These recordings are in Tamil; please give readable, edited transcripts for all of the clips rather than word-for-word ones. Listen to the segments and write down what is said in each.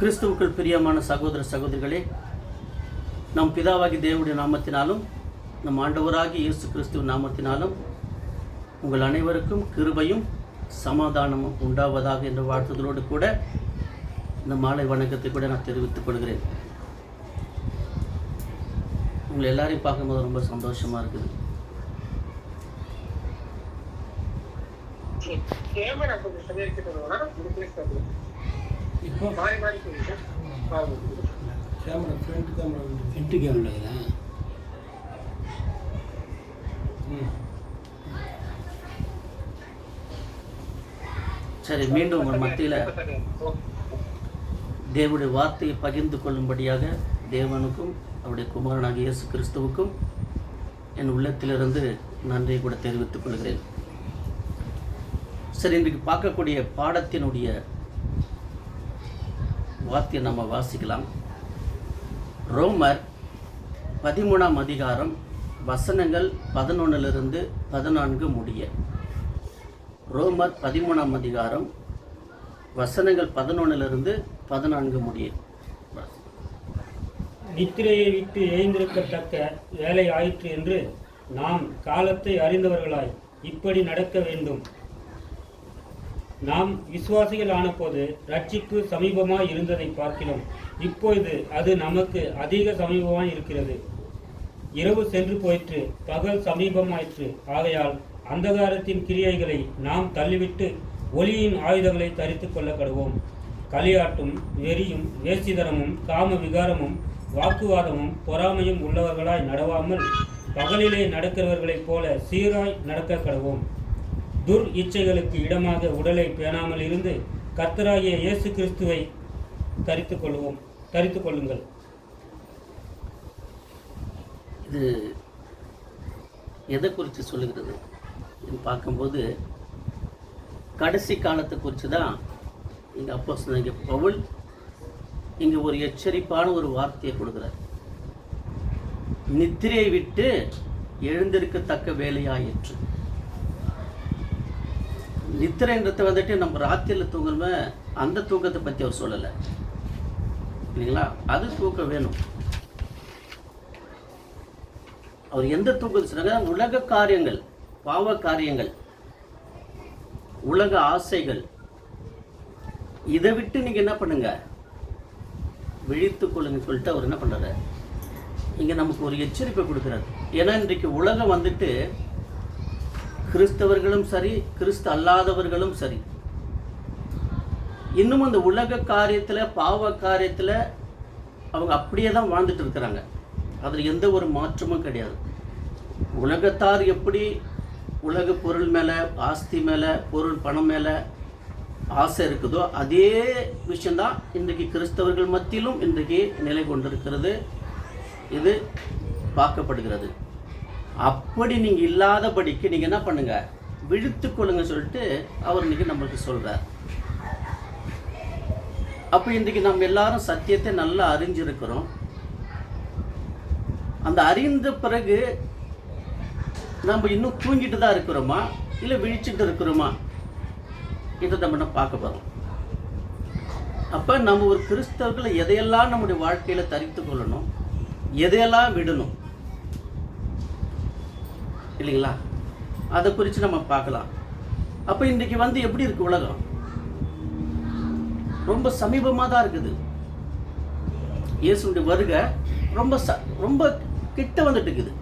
கிறிஸ்துவுக்குள் பிரியமான சகோதர சகோதரிகளே, நம் பிதாவாகி தேவனுடைய நாமத்தினாலும் நம் ஆண்டவராகி இயேசு கிறிஸ்துவின் நாமத்தினாலும் உங்கள் அனைவருக்கும் கிருபையும் சமாதானமும் உண்டாவதாக என்ற வாழ்த்துதலோடு கூட இந்த மாலை வணக்கத்தை கூட நான் தெரிவித்துக் கொள்கிறேன். உங்களை எல்லாரையும் பார்க்கும்போது ரொம்ப சந்தோஷமாக இருக்குது. சரி, மீண்டும் உங்கள் மத்தியில் தேவனுடைய வார்த்தையை பகிர்ந்து கொள்ளும்படியாக தேவனுக்கும் அவருடைய குமாரனாகிய இயேசு கிறிஸ்துவுக்கும் என் உள்ளத்திலிருந்து நன்றியை கூட தெரிவித்துக் கொள்கிறேன். சரி, இன்றைக்கு பார்க்கக்கூடிய பாடத்தினுடைய வார்த்தையை நம்ம வாசிக்கலாம். ரோமர் 13ஆம் அதிகாரம் வசனங்கள் 11-14 முடிய. ரோமர் 13ஆம் அதிகாரம் வசனங்கள் 11-14 முடிய. நித்திரையை விட்டு எழுந்திருக்கத்தக்க வேலை ஆயிற்று என்று நாம் காலத்தை அறிந்தவர்களாய் இப்படி நடக்க வேண்டும். நாம் விசுவாசிகள் ஆனபோது ரட்சிப்பு சமீபமாய் இருந்ததை பார்க்கிறோம். இப்பொழுது அது நமக்கு அதிக சமீபமாய் இருக்கிறது. இரவு சென்று போயிற்று, பகல் சமீபமாயிற்று. ஆகையால் அந்தகாரத்தின் கிரியைகளை நாம் தள்ளிவிட்டு ஒளியின் ஆயுதங்களை தரித்துக் கொள்ள கடுவோம். களியாட்டும் வெறியும் வேசிதனமும் காம விகாரமும் வாக்குவாதமும் பொறாமையும் உள்ளவர்களாய் நடவாமல் பகலிலே நடக்கிறவர்களைப் போல சீராய் நடக்க கடுவோம். துர் இச்சைகளுக்கு இடமாக உடலை பேணாமல் இருந்து கர்த்தராகிய இயேசு கிறிஸ்துவை தரித்துக் கொள்ளுங்கள். இது எதை குறித்து சொல்லுகிறது பார்க்கும்போது கடைசி காலத்தை குறித்து தான் இங்கே அப்போஸ்தலனாகிய பவுல் இங்கே ஒரு எச்சரிப்பான ஒரு வார்த்தையை கொடுக்குறார். நித்திரையை விட்டு எழுந்திருக்கத்தக்க வேலையாயிற்று. நித்திரைன்றதை வந்துட்டு நம்ம ராத்திரியில் தூங்கணுமே, அந்த தூக்கத்தை பற்றி அவர் சொல்லலை இல்லைங்களா? அது தூக்கம் வேணும். அவர் எந்த தூக்கத்தை சொன்னாங்க? உலக காரியங்கள், பாவ காரியங்கள், உலக ஆசைகள், இதை விட்டு நீங்கள் என்ன பண்ணுங்க, விழித்துக் கொள்ளுங்க சொல்லிட்டு அவர் என்ன பண்ணுறாரு, இங்கே நமக்கு ஒரு எச்சரிப்பை கொடுக்குறாரு. ஏன்னா இன்றைக்கு உலகம் வந்துட்டு கிறிஸ்தவர்களும் சரி, கிறிஸ்து அல்லாதவர்களும் சரி, இன்னும் அந்த உலக காரியத்தில், பாவ காரியத்தில் அவங்க அப்படியே தான் வாழ்ந்துட்டு இருக்கிறாங்க. அதில் எந்த ஒரு மாற்றமும் கிடையாது. உலகத்தார் எப்படி உலக பொருள் மேலே, ஆஸ்தி மேலே, பொருள் பணம் மேலே ஆசை இருக்குதோ, அதே விஷயந்தான் இன்றைக்கு கிறிஸ்தவர்கள் மத்தியிலும் இன்றைக்கு நிலை கொண்டிருக்கிறது. இது பார்க்கப்படுகிறது. அப்படி நீங்கள் இல்லாதபடிக்கு நீங்கள் என்ன பண்ணுங்க, விழித்துக் கொள்ளுங்க சொல்லிட்டு அவர் இன்னைக்கு நம்மளுக்கு சொல்கிறார். அப்போ இன்றைக்கு நம்ம எல்லாரும் சத்தியத்தை நல்லா அறிஞ்சிருக்கிறோம். அந்த அறிந்த பிறகு நம்ம இன்னும் தூங்கிட்டு தான் இருக்கிறோமா, இல்லை விழிச்சுட்டு இருக்கிறோமா, இதை நம்ம பார்க்க போகிறோம். அப்போ நம்ம ஒரு கிறிஸ்தவர்களை எதையெல்லாம் நம்முடைய வாழ்க்கையில் தரித்து கொள்ளணும், எதையெல்லாம் விடணும் இல்லைங்களா, அதை குறித்து நம்ம பார்க்கலாம். அப்போ இன்றைக்கி எப்படி இருக்குது உலகம்? ரொம்ப சமீபமாக தான் இருக்குது. இயேசுடைய வருகை ரொம்ப கிட்ட வந்துட்டு இருக்குது.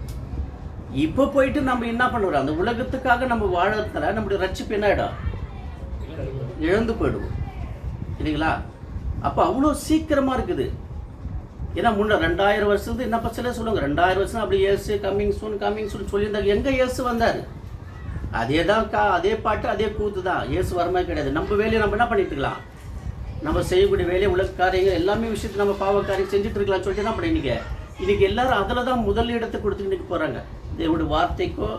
இப்போ போயிட்டு நம்ம என்ன பண்ணுறோம், அந்த உலகத்துக்காக நம்ம வாழறதுனால நம்முடைய ரட்சிப்பு என்ன ஆகிடும், இழந்து போயிடுவோம் இல்லைங்களா? அப்போ அவ்வளோ சீக்கிரமாக இருக்குது. ஏன்னா முன்ன 2000 வருஷத்துக்கு என்ன பச்சையில சொல்லுவாங்க, 2000 வருஷம் அப்படி இயேசு கம்மிங் சூன் சொல்லியிருந்தாங்க. எங்கே இயேசு வந்தார்? அதே தான் அதே பாட்டு, அதே கூத்து தான். இயேசு வரமே கிடையாது. நம்ம வேலையை நம்ம என்ன பண்ணிட்டு இருக்கலாம், நம்ம செய்யக்கூடிய வேலையை, உலக காரியங்கள் எல்லாமே விஷயத்தை நம்ம பாவ காரியம் செஞ்சுட்டு இருக்கலாம் சொல்லிட்டு என்ன பண்ண இன்னைக்கு எல்லாரும் அதில் தான் முதல் இடத்தை கொடுத்துக்கிட்டு போகிறாங்க. தேவனுடைய வார்த்தைக்கோ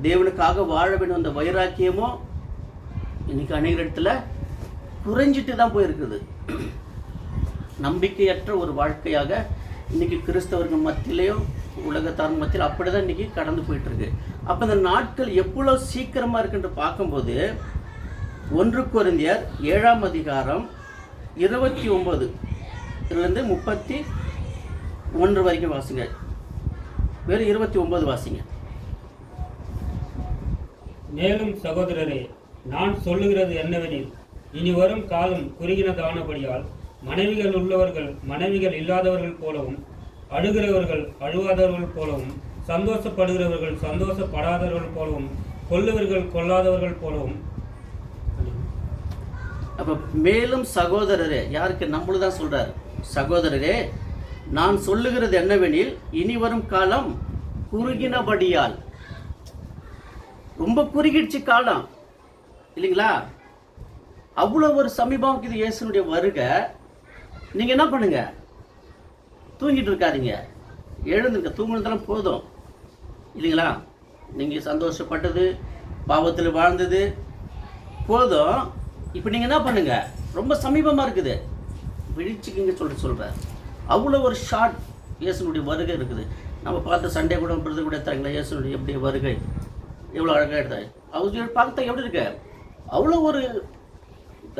தேவனுக்காக வாழ வேண்டும் அந்த வைராக்கியமோ இன்னைக்கு அநேக இடத்துல குறைஞ்சிட்டு தான் போயிருக்குது. நம்பிக்கையற்ற ஒரு வாழ்க்கையாக இன்றைக்கி கிறிஸ்தவர்கள் மத்தியிலையும் உலகத்தார் மத்தியில் அப்படி தான் இன்றைக்கி கடந்து போயிட்டுருக்கு. அப்போ இந்த நாட்கள் எவ்வளோ சீக்கிரமாக இருக்குன்னு பார்க்கும்போது 1 கொரிந்தியர் 7ஆம் அதிகாரம் 29 இருந்து 31 வரைக்கும் வாசிங்க. வெறும் 29 வாசிங்க. மேலும் சகோதரரே, நான் சொல்லுகிறது என்னவெனில், இனி வரும் காலம் குறுகினதானபடியால் மனைவிகள் உள்ளவர்கள் மனைவிகள் இல்லாதவர்கள் போலவும், அழுகிறவர்கள் அழுவாதவர்கள் போலவும், சந்தோஷப்படுகிறவர்கள் சந்தோஷப்படாதவர்கள் போலவும், கொல்லுவர்கள் கொல்லாதவர்கள் போலவும். அப்போ மேலும் சகோதரரே, யாருக்கு? நம்மளும் தான் சொல்றாரு. சகோதரரே, நான் சொல்லுகிறது என்னவெனில், இனி வரும் காலம் குறுகினபடியால். ரொம்ப குறுகிடுச்சு காலம் இல்லைங்களா? அவ்வளோ ஒரு சமீபம் இது இயேசுனுடைய வருகை. நீங்கள் என்ன பண்ணுங்க? தூங்கிட்டு இருக்காதீங்க, எழுந்துங்க. தூங்குனதெல்லாம் போதும் இல்லைங்களா? நீங்கள் சந்தோஷப்பட்டது, பாவத்தில் வாழ்ந்தது போதும். இப்போ நீங்கள் என்ன பண்ணுங்க? ரொம்ப சமீபமாக இருக்குது, விழிச்சுக்கிங்க சொல்கிறார். அவ்வளோ ஒரு ஷார்ட் இயேசுனுடைய வருகை இருக்குது. நம்ம பார்த்து சண்டே கூட பிரதர் கூட எடுத்தாங்களா, இயேசுனுடைய எப்படி வருகை எவ்வளோ அழகாக எடுத்தாங்க. அவங்க பார்த்தா எப்படி இருக்கு? அவ்வளோ ஒரு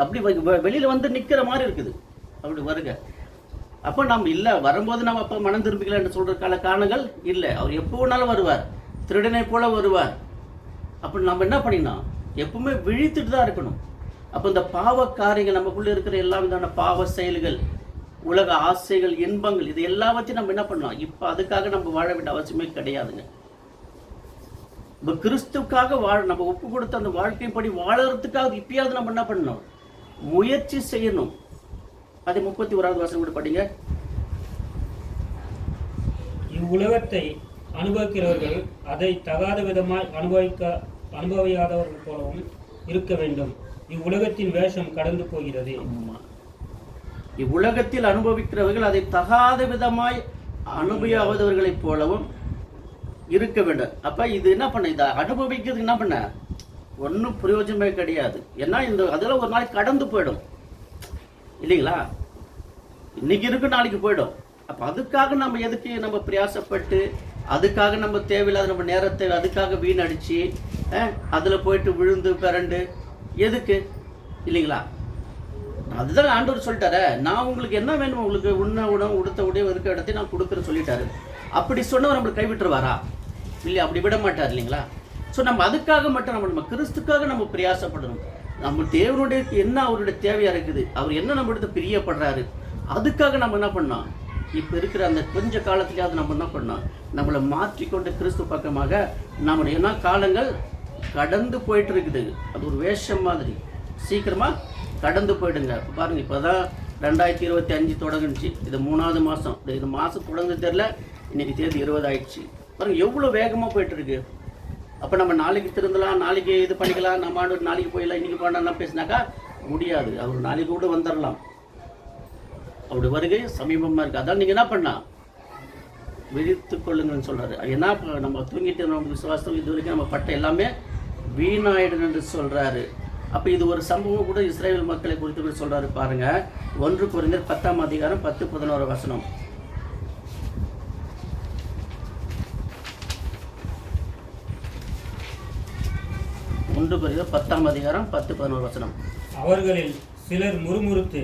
அப்படி வெளியில் வந்து நிற்கிற மாதிரி இருக்குது அப்படி வருகை. அப்போ நம்ம இல்லை வரும்போது நம்ம அப்போ மனம் திரும்பிக்கலான்னு சொல்கிற காரணங்கள் இல்லை. அவர் எப்போ வேணாலும் வருவார், திருடனை போல வருவார். அப்போ நம்ம என்ன பண்ணிடணும்? எப்பவுமே விழித்துட்டு தான் இருக்கணும். அப்போ இந்த பாவ காரியங்கள், நமக்குள்ளே இருக்கிற எல்லா விதமான பாவ செயல்கள், உலக ஆசைகள், இன்பங்கள், இது எல்லாவற்றையும் நம்ம என்ன பண்ணலாம்? இப்போ அதுக்காக நம்ம வாழ வேண்டிய அவசியமே கிடையாதுங்க. இப்போ கிறிஸ்துக்காக நம்ம ஒப்பு கொடுத்த அந்த வாழ்க்கைப்படி வாழறதுக்காக இப்பயாவது நம்ம என்ன பண்ணணும்? முயற்சி செய்யணும். அதை 31வது வசனம் கூட படிங்க. இவ்வுலகத்தை அனுபவிக்கிறவர்கள் அதை தகாத விதமாய் அனுபவியாதவர்கள் போலவும் இருக்க வேண்டும். இவ்வுலகத்தின் வேஷம் கடந்து போகிறது. இவ்வுலகத்தில் அனுபவிக்கிறவர்கள் அதை தகாத விதமாய் அனுபவியாதவர்களைப் போலவும் இருக்க வேண்டும். அப்ப இது என்ன பண்ண? இதை அனுபவிக்கிறதுக்கு என்ன பண்ண? ஒன்றும் பிரயோஜனமே கிடையாது. ஏன்னா அதெல்லாம் ஒரு நாளைக்கு கடந்து போயிடும் இல்லைங்களா? இன்னைக்கு இருக்கு, நாளைக்கு போயிடும். அப்போ அதுக்காக நம்ம எதுக்கு நம்ம பிரயாசப்பட்டு, அதுக்காக நம்ம தேவையில்லாத நம்ம நேரத்தை அதுக்காக வீணடிச்சு அதில் போயிட்டு விழுந்து பிறண்டு எதுக்கு இல்லைங்களா? அதுதான் ஆண்டவர் சொல்லிட்டாரு, நான் உங்களுக்கு என்ன வேணும், உங்களுக்கு உண்ண உணவு உடுத்த உடைய இருக்க இடத்தை நான் கொடுக்குறேன்னு சொல்லிட்டாரு. அப்படி சொன்னவர் நம்மளுக்கு கைவிட்டுருவாரா? இல்லை, அப்படி விட மாட்டார் இல்லைங்களா? ஸோ நம்ம அதுக்காக மட்டும் நம்ம கிறிஸ்துக்காக நம்ம பிரயாசப்படணும். நம்ம தேவனுடைய என்ன அவருடைய தேவையாக இருக்குது, அவர் என்ன நம்ம இடத்த பிரியப்படுறாரு, அதுக்காக நம்ம என்ன பண்ணோம்? இப்போ இருக்கிற அந்த கொஞ்ச காலத்திலேயாவது நம்ம என்ன பண்ணோம்? நம்மளை மாற்றிக்கொண்டு கிறிஸ்து பக்கமாக நம்முடைய என்ன காலங்கள் கடந்து போயிட்டு இருக்குது. அது ஒரு வேஷம் மாதிரி சீக்கிரமாக கடந்து போயிடுங்க. இப்போ பாருங்கள், இப்போ தான் 2025 தொடங்குச்சு. இது 3வது மாதம். இது மாதம் தொடங்குது தெரில, இன்றைக்கி தேதி 20 ஆயிடுச்சு. பாருங்கள் எவ்வளோ வேகமாக போயிட்டுருக்கு. அப்போ நம்ம நாளைக்கு திருந்தலாம், நாளைக்கு இது பண்ணிக்கலாம், நம்ம ஆண்டு நாளைக்கு போயிடலாம், இன்றைக்கி போனா பேசினாக்கா முடியாது. அவர் நாளைக்கு கூட வந்துடலாம். அப்படி வருகை சமீபமாக இருக்குது. அதான் நீங்கள் என்ன பண்ணா? விழித்து கொள்ளுங்கன்னு சொல்கிறாரு. ஏன்னா நம்ம தூங்கிட்டு நம்ம விசுவாசம் இது வரைக்கும் நம்ம பட்ட எல்லாமே வீணாயிடும் என்று சொல்கிறாரு. அப்போ இது ஒரு சம்பவம் கூட இஸ்ரேல் மக்களை குறித்து கூட சொல்கிறாரு. பாருங்கள், 1 கொரிந்தியர் 10ஆம் அதிகாரம் 10-11 வசனம். 1 கொரிந்தியர் 10ஆம் அதிகாரம் 10-11 வசனம். அவர்களில் சிலர் முறுமுறுத்து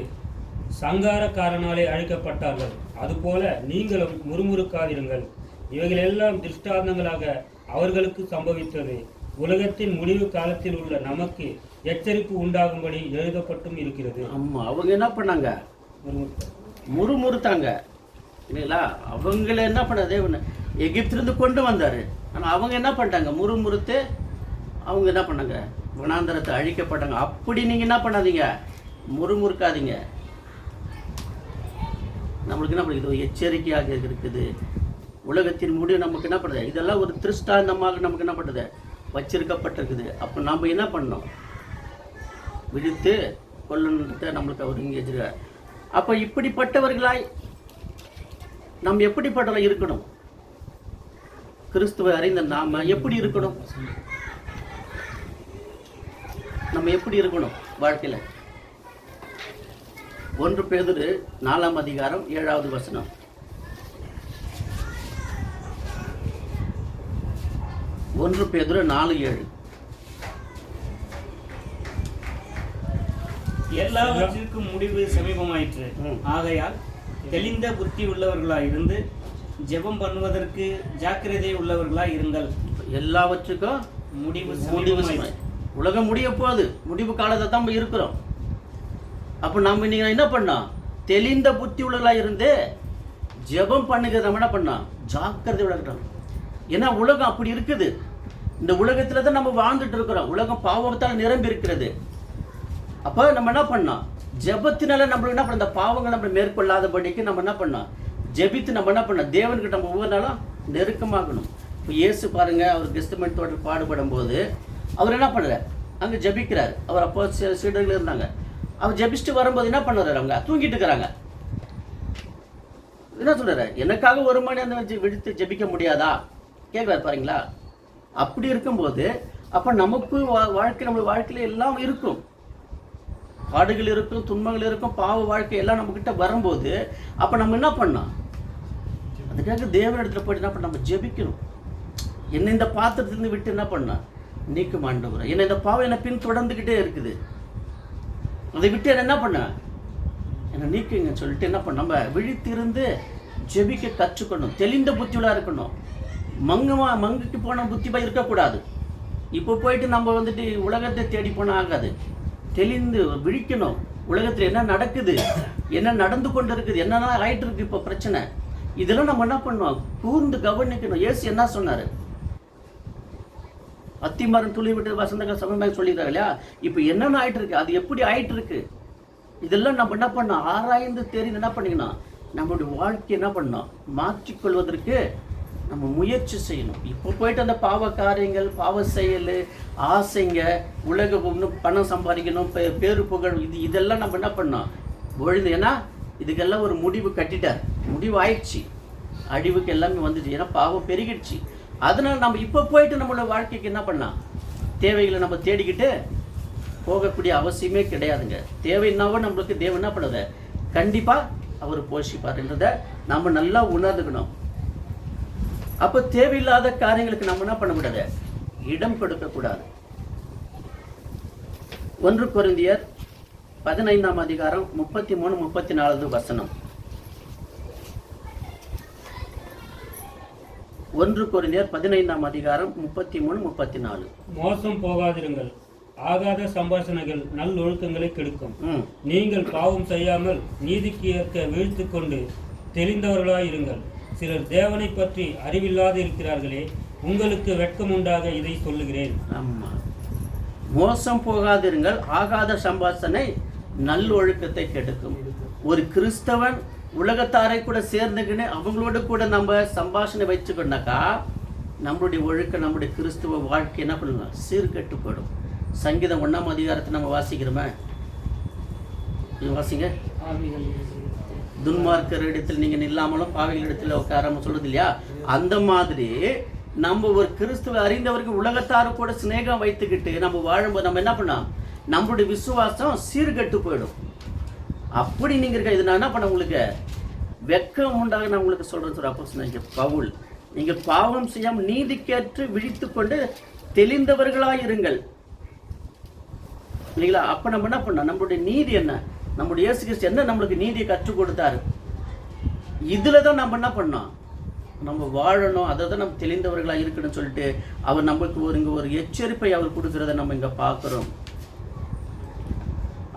சங்காரக்காரனாலே அழைக்கப்பட்டார்கள். அதுபோல நீங்களும் முறுமுறுக்காதிருங்கள். இவைகள் எல்லாம் திருஷ்டாந்தங்களாக அவர்களுக்கு சம்பவித்தது. உலகத்தின் முடிவு காலத்தில் உள்ள நமக்கு எச்சரிப்பு உண்டாகும்படி எழுதப்பட்டும் இருக்கிறது. ஆமா, அவங்க என்ன பண்ணாங்க? முறுமுறுத்தாங்க இல்லைங்களா? அவங்கள என்ன பண்ணாதே எகிப்திலிருந்து கொண்டு வந்தாரு. ஆனால் அவங்க என்ன பண்ணிட்டாங்க? முறுமுறுத்து அவங்க என்ன பண்ணாங்க? வனாந்தரத்தை அழிக்கப்பட்டாங்க. அப்படி நீங்கள் என்ன பண்ணாதீங்க, முறுமுறுக்காதீங்க. நம்மளுக்கு என்ன பண்ணுது? இது ஒரு எச்சரிக்கையாக இருக்குது. உலகத்தின் முடிவு நமக்கு என்ன பண்ணுது? இதெல்லாம் ஒரு திருஷ்டாந்தமாக நமக்கு என்ன பண்ணுது? வச்சிருக்கப்பட்டிருக்குது. அப்போ நம்ம என்ன பண்ணணும்? விழித்து கொள்ளணுன்றத நம்மளுக்கு அவர் இங்கே வச்சிருக்கார். அப்போ இப்படிப்பட்டவர்களாய் நம்ம எப்படிப்பட்டவர்களாக இருக்கணும்? கிறிஸ்துவை அறிந்த நாம எப்படி இருக்கணும்? நம்ம எப்படி இருக்கணும் வாழ்க்கையில்? 1 பேதுரு 4ஆம் அதிகாரம் 7வது வசனம். 1 பேதுரு 4:7. எல்லாவற்றிற்கும் முடிவு சமீபமாயிற்று. ஆகையால் தெளிந்த புத்தி உள்ளவர்களாய் இருந்து ஜெபம் பண்ணுவதற்கு ஜாக்கிரதை உள்ளவர்களாய் இருங்கள். எல்லாவற்றுக்கும் முடிவு முடிவு சமீபமாய். உலகம் முடிய போகுது, முடிவு காலத்தை தான் நம்ம இருக்கிறோம். அப்போ நம்ம நீங்கள் என்ன பண்ணோம்? தெளிந்த புத்தி உள்ளவர்களாக இருந்து ஜெபம் பண்ணுங்க. நம்ம என்ன பண்ணோம்? ஜாக்கிரதை விளக்கணும். ஏன்னா உலகம் அப்படி இருக்குது. இந்த உலகத்தில் தான் நம்ம வாழ்ந்துட்டு இருக்கிறோம். உலகம் பாவத்தால் நிரம்பி இருக்கிறது. அப்போ நம்ம என்ன பண்ணோம்? ஜெபத்தினால நம்மளுக்கு என்ன பண்ண, இந்த பாவங்கள் நம்ம மேற்கொள்ளாதபடிக்கு நம்ம என்ன பண்ணோம்? ஜெபித்து நம்ம என்ன பண்ணோம்? தேவனுக்கு நம்ம ஒவ்வொரு நாளும் நெருக்கமாகணும். இப்போ இயேசு பாருங்க, அவர் கெஸ்தமேனே தோட்டத்தில் பாடுபடும் போது அவர் என்ன பண்ணுறார்? அங்கே ஜெபிக்கிறார். அவர் அப்போ சீடர்கள் இருந்தாங்க. அவர் ஜெபிச்சுட்டு வரும்போது என்ன பண்ணுறாரு? அவங்க தூங்கிட்டு இருக்கிறாங்க. என்ன சொல்றாரு? எனக்காக ஒரு மணி அந்த விடுத்து ஜெபிக்க முடியாதா கேட்குறாரு பாருங்களா. அப்படி இருக்கும்போது அப்போ நமக்கு நம்ம வாழ்க்கையில எல்லாம் இருக்கும். பாடுகள் இருக்கும், துன்பங்கள் இருக்கும், பாவ வாழ்க்கை எல்லாம் நம்மக்கிட்ட வரும்போது அப்போ நம்ம என்ன பண்ணோம்? அதுக்காக தேவனிடத்தில் போயிட்டு என்ன பண்ண, நம்ம ஜெபிக்கணும். என்னை இந்த பாத்திரத்திலிருந்து விட்டு என்ன பண்ணோம்? நீக்க ஆண்டவரே, என்னை இந்த பாவம் என்னை பின் தொடர்ந்துக்கிட்டே இருக்குது, அதை விட்டு என்ன பண்ண, என்னை நீக்குங்கன்னு சொல்லிட்டு என்ன பண்ண, நம்ம விழித்திருந்து ஜெபிக்க கற்றுக்கணும். தெளிந்த புத்தியுள்ளா இருக்கணும். மங்குக்கு போன புத்தி இருக்கக்கூடாது. இப்போ போயிட்டு நம்ம வந்துட்டு உலகத்தை தேடி போனால் ஆகாது. தெளிந்து விழிக்கணும். உலகத்தில் என்ன நடக்குது, என்ன நடந்து கொண்டு இருக்குது, என்னென்ன ஆயிட்டு இருக்கு இப்போ பிரச்சனை, இதெல்லாம் நம்ம என்ன பண்ணோம்? கூர்ந்து கவனிக்கணும். இயேசு என்ன சொன்னார்? அத்திமரம் துளி விட்டு வசந்தங்கள் சமமாக சொல்லிடுறாங்க இல்லையா? இப்போ என்னென்ன ஆயிட்டு இருக்கு, அது எப்படி ஆயிட்டு இருக்கு, இதெல்லாம் நம்ம என்ன பண்ணோம்? ஆராய்ந்து தெரிந்து என்ன பண்ணிக்கணும்? நம்மளுடைய வாழ்க்கை என்ன பண்ணோம்? மாற்றிக்கொள்வதற்கு நம்ம முயற்சி செய்யணும். இப்போ போயிட்டு அந்த பாவ காரியங்கள், பாவ செயல், ஆசைங்க, உலக பணம் சம்பாதிக்கணும், பேரு புகழ், இதெல்லாம் நம்ம என்ன பண்ணோம்? ஒழுது. ஏன்னா இதுக்கெல்லாம் ஒரு முடிவு கட்டிட்டார். முடிவு ஆயிடுச்சு. அழிவுக்கு எல்லாமே வந்துச்சு. ஏன்னா பாவம் பெருகிடுச்சு. அதனால் நம்ம இப்போ போயிட்டு நம்மளோட வாழ்க்கைக்கு என்ன பண்ணலாம்? தேவைகளை நம்ம தேடிக்கிட்டு போகக்கூடிய அவசியமே கிடையாதுங்க. தேவைன்னாவோ நம்மளுக்கு தேவன் என்ன பண்ணுது? கண்டிப்பாக அவர் போஷிப்பார்ன்றதை நம்ம நல்லா உணர்ந்துக்கணும். அப்போ தேவையில்லாத காரியங்களுக்கு நம்ம என்ன பண்ணக்கூடாது? இடம் கொடுக்கக்கூடாது. 1 கொரிந்தியர் 15ஆம் அதிகாரம் 33-34 வசனம். 1 கொரிந்தியர் 15ஆம் அதிகாரம் 33-34. மோசம் போகாதிருங்கள். ஆகாத சம்பாஷணைகள் நல்லொழுக்கங்களை கெடுக்கும். நீங்கள் பாவம் செய்யாமல் நீதிக்கு ஏற்க வீழ்த்து கொண்டு தெளிந்தவர்களாய் இருங்கள். சிலர் தேவனை பற்றி அறிவில்லாது இருக்கிறார்களே, உங்களுக்கு வெட்கம் உண்டாக இதை சொல்லுகிறேன். ஆமா, மோசம் போகாதிருங்கள். ஆகாத சம்பாஷணை நல்லொழுக்கத்தை கெடுக்கும். ஒரு கிறிஸ்தவன் உலகத்தாரை கூட சேர்ந்துக்கின்னு அவங்களோட கூட நம்ம சம்பாஷணை வச்சுக்கொண்டாக்கா நம்மளுடைய ஒழுக்க, நம்முடைய கிறிஸ்துவ வாழ்க்கை என்ன பண்ணுங்க? சீர்கெட்டு போயிடும். சங்கீதம் 1ஆம் அதிகாரத்தை நம்ம வாசிக்கிறோமே, வாசிங்க. துன்மார்க்கர் இடத்தில் நீங்கள் இல்லாமலும் பாவிகள் இடத்துல உட்காராம சொல்றது இல்லையா? அந்த மாதிரி நம்ம ஒரு கிறிஸ்துவ அறிந்தவருக்கு உலகத்தாரு கூட சிநேகம் வைத்துக்கிட்டு நம்ம வாழும்போது நம்ம என்ன பண்ணோம்? நம்மளுடைய விசுவாசம் சீர்கெட்டு போயிடும். அப்படி நீங்க இருக்க, இது நான் என்ன பண்ண, உங்களுக்கு வெட்கம் உண்டாக நான் உங்களுக்கு சொல்றேன். அப்போ பவுல், நீங்கள் பாவம் செய்யாமல் நீதிக்கேற்று விழித்து கொண்டு தெளிந்தவர்களாய் இருங்கள் இல்லைங்களா? அப்போ நம்ம என்ன பண்ணோம்? நம்மளுடைய நீதி என்ன, நம்முடைய இயேசு கிறிஸ்து என்ன நம்மளுக்கு நீதியை கற்றுக் கொடுத்தாரு, இதில் தான் நம்ம என்ன பண்ணோம்? நம்ம வாழணும். அதை தான் நம்ம தெளிந்தவர்களாக இருக்கணும்னு சொல்லிட்டு அவர் நம்மளுக்கு இங்கே ஒரு எச்சரிப்பை அவர் கொடுக்குறத நம்ம இங்கே பார்க்குறோம்.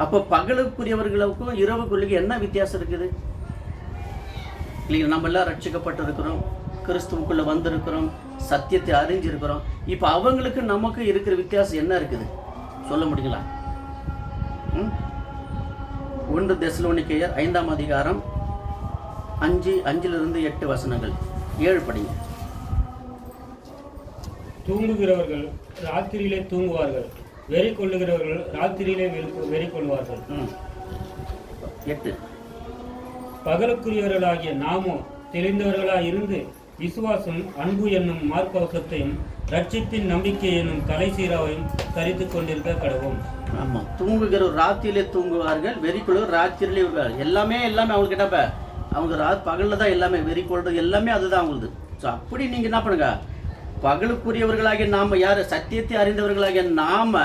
அப்போ பகலுக்குரியவர்களுக்கும் இரவுக்குள்ளுக்கு என்ன வித்தியாசம் இருக்குது இல்லைங்களா? நம்ம எல்லாம் ரட்சிக்கப்பட்டு இருக்கிறோம், கிறிஸ்துவுக்குள்ளே வந்திருக்கிறோம், சத்தியத்தை அறிஞ்சிருக்கிறோம். இப்போ அவங்களுக்கு நமக்கு இருக்கிற வித்தியாசம் என்ன இருக்குது சொல்ல முடியுங்களா? 1 தெசலோனிக்கேயர் 5ஆம் அதிகாரம் 5-8 வசனங்கள். 7 படிங்க. தூங்குகிறவர்கள் ராத்திரியிலே தூங்குவார்கள், வெறி கொள்ளுகிறவர்கள் ராத்திரியிலே வெறி கொள்வார்கள். 8. பகலுக்குரியவர்களாகிய நாமோ தெளிந்தவர்களாய் இருந்து விசுவாசம், அன்பு என்னும் மார்க்கவசத்தையும் ரட்சிப்பின் நம்பிக்கை என்னும் தலைசீராவையும் தரித்து கொண்டிருக்க கடவும். ஆமாம், தூங்குகிற ராத்திரியிலே தூங்குவார்கள், வெறி கொள்வர் ராத்திரியிலே வருவார்கள். எல்லாமே அவங்களுக்கு என்ன, அவங்க பகலில் தான் எல்லாமே வெறி கொள்றது எல்லாமே அதுதான் அவங்களுக்கு. ஸோ அப்படி நீங்கள் என்ன பண்ணுங்க? பகலுக்குரியவர்களாகிய நாம் யார்? சத்தியத்தை அறிந்தவர்களாகிய நாம்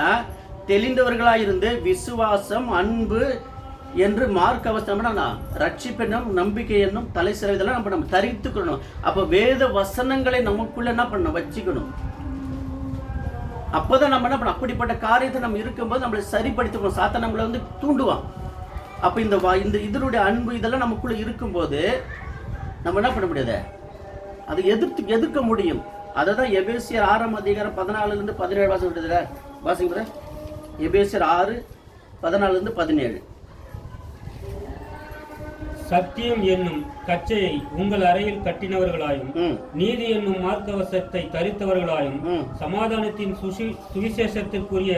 தெளிந்தவர்களாக இருந்து விசுவாசம், அன்பு என்று மார்க் அவசரம்னா ரட்சிப்பென்னும் நம்பிக்கை என்னும் தலை சிறை இதெல்லாம் நம்ம தரித்துக்கணும். அப்போ வேத வசனங்களை நமக்குள்ள என்ன பண்ணணும், வச்சுக்கணும். அப்போதான் நம்ம என்ன பண்ணணும், அப்படிப்பட்ட காரியத்தை நம்ம இருக்கும்போது நம்மளை சரிப்படுத்திக்கணும். சாத்தான் நம்மளை வந்து தூண்டுவான். அப்போ இந்த இதனுடைய அன்பு இதெல்லாம் நமக்குள்ள இருக்கும்போது நம்ம என்ன பண்ண முடியாது, அதை எதிர்க்க முடியும். அதை தான் எபேசியர் 6:14-17 வாசிங்க. எபேசியர் 6:14-17. சத்தியம் என்னும் கச்சையை உங்கள் அறையில் கட்டினவர்களாயும் நீதி என்னும் மார்க்கவசத்தை தரித்தவர்களாயும் சமாதானத்தின் சுவிசேஷத்திற்குரிய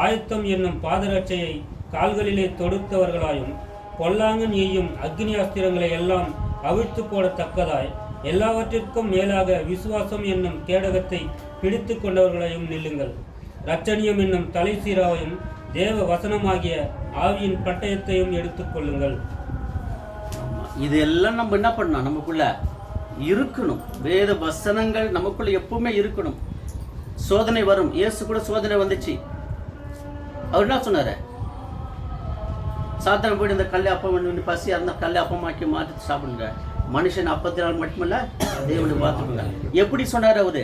ஆயத்தம் என்னும் பாதரட்சையை கால்களிலே தொடுத்தவர்களாயும் பொல்லாங்கன் எய்யும் அக்னி அஸ்திரங்களை எல்லாம் அவிழ்த்து போடத்தக்கதாய் எல்லாவற்றிற்கும் மேலாக விசுவாசம் என்னும் கேடகத்தை பிடித்து கொண்டவர்களையும் நில்லுங்கள். இரட்சணியம் என்னும் தலை சீராவையும் தேவ வசனமாகிய ஆவியின் பட்டயத்தையும் எடுத்துக்கொள்ளுங்கள். இது எல்லாம் நம்ம என்ன பண்ணணும், நமக்குள்ள இருக்கணும். வேத வசனங்கள் நமக்குள்ள எப்பவுமே இருக்கணும். சோதனை வரும். இயேசு கூட சோதனை வந்துச்சு. அவர் என்ன சொன்னாரு, சாத்தான போயிட்டு இந்த கல்லை அப்பம் பசியா இருந்தா கல்லை அப்பமாக்கி மாற்றி சாப்பிடுங்க. மனுஷன் அப்பத்தினால் மட்டுமல்ல தேவனை வார்த்தைங்க. எப்படி சொன்னாரு அவரு,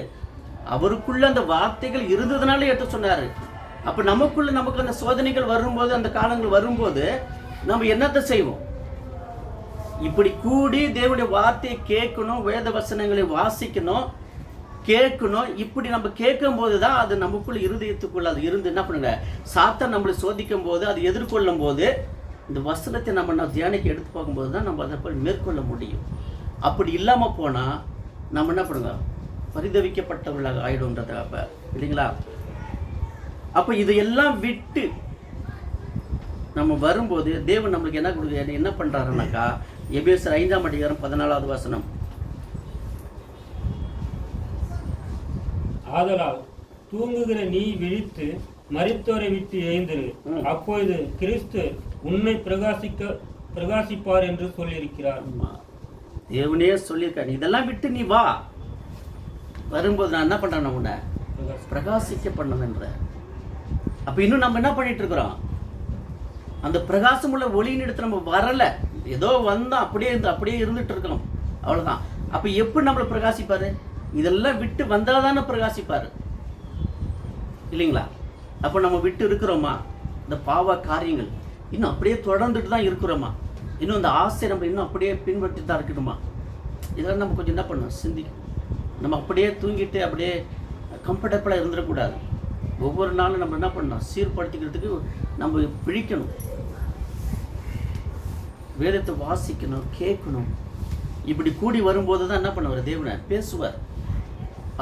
அவருக்குள்ள அந்த வார்த்தைகள் இருந்ததுனால எடுத்து சொன்னாரு. அப்ப நமக்கு அந்த சோதனைகள் வரும்போது, அந்த காலங்கள் வரும்போது நம்ம என்னத்தை செய்வோம், இப்படி கூடி தேவனுடைய வார்த்தையை கேட்கணும், வேத வசனங்களை வாசிக்கணும், கேட்கணும். இப்படி நம்ம கேட்கும் போது தான் அது நமக்குள்ள இருதயத்துக்குள்ள அது இருந்து என்ன பண்ணுங்க, சாத்தான் நம்மளை சோதிக்கும் போது, அது எதிர்கொள்ளும் போது இந்த வசனத்தை நம்ம தியானிக்க எடுத்து பார்க்கும்போது தான் நம்ம அதை போய் மேற்கொள்ள முடியும். அப்படி இல்லாமல் போனால் நம்ம என்ன பண்ணுங்க, பரிதவிக்கப்பட்டவர்களாக ஆயிடும்ன்றத அப்போ இல்லைங்களா. அப்போ இதையெல்லாம் விட்டு நம்ம வரும்போது தேவன் நம்மளுக்கு என்ன கொடுக்க என்ன பண்ணுறாருனாக்கா, எபேசியர் 5:14 ஆதலால் தூங்குகிற நீ விழித்து மரித்தோரை விட்டு எழுந்திரு, அப்பொழுது கிறிஸ்து உன்னை பிரகாசிப்பார் என்று சொல்லியிருக்கிறார். தேவனே சொல்லியிருக்காரு, இதெல்லாம் விட்டு நீ வா. வரும்போது நான் என்ன பண்றேன், உன்னை பிரகாசிக்க பண்ணணுன்ற. அப்ப இன்னும் நம்ம என்ன பண்ணிட்டு இருக்கிறோம், அந்த பிரகாசம் உள்ள ஒளியின் இடத்துல நம்ம வரல. ஏதோ வந்தோம், அப்படியே இருந்துட்டு இருக்கணும், அவ்வளவுதான். அப்ப எப்படி நம்மளை பிரகாசிப்பாரு, இதெல்லாம் விட்டு வந்தாதானே பிரகாசிப்பாரு இல்லைங்களா. அப்போ நம்ம விட்டு இருக்கிறோமா, இந்த பாவ காரியங்கள் இன்னும் அப்படியே தொடர்ந்துட்டு தான் இருக்கிறோமா, இன்னும் அந்த ஆசை நம்ம இன்னும் அப்படியே பின்பற்றி தான் இருக்கணுமா, இதெல்லாம் நம்ம கொஞ்சம் என்ன பண்ணணும், சிந்திக்கணும். நம்ம அப்படியே தூங்கிட்டு அப்படியே கம்ஃபர்டபுளாக இருந்துடக்கூடாது. ஒவ்வொரு நாளும் நம்ம என்ன பண்ணணும், சீர்படுத்திக்கிறதுக்கு நம்ம பிழிக்கணும், வேதத்தை வாசிக்கணும், கேட்கணும். இப்படி கூடி வரும்போது தான் என்ன பண்ணுவார், தேவனை பேசுவார்.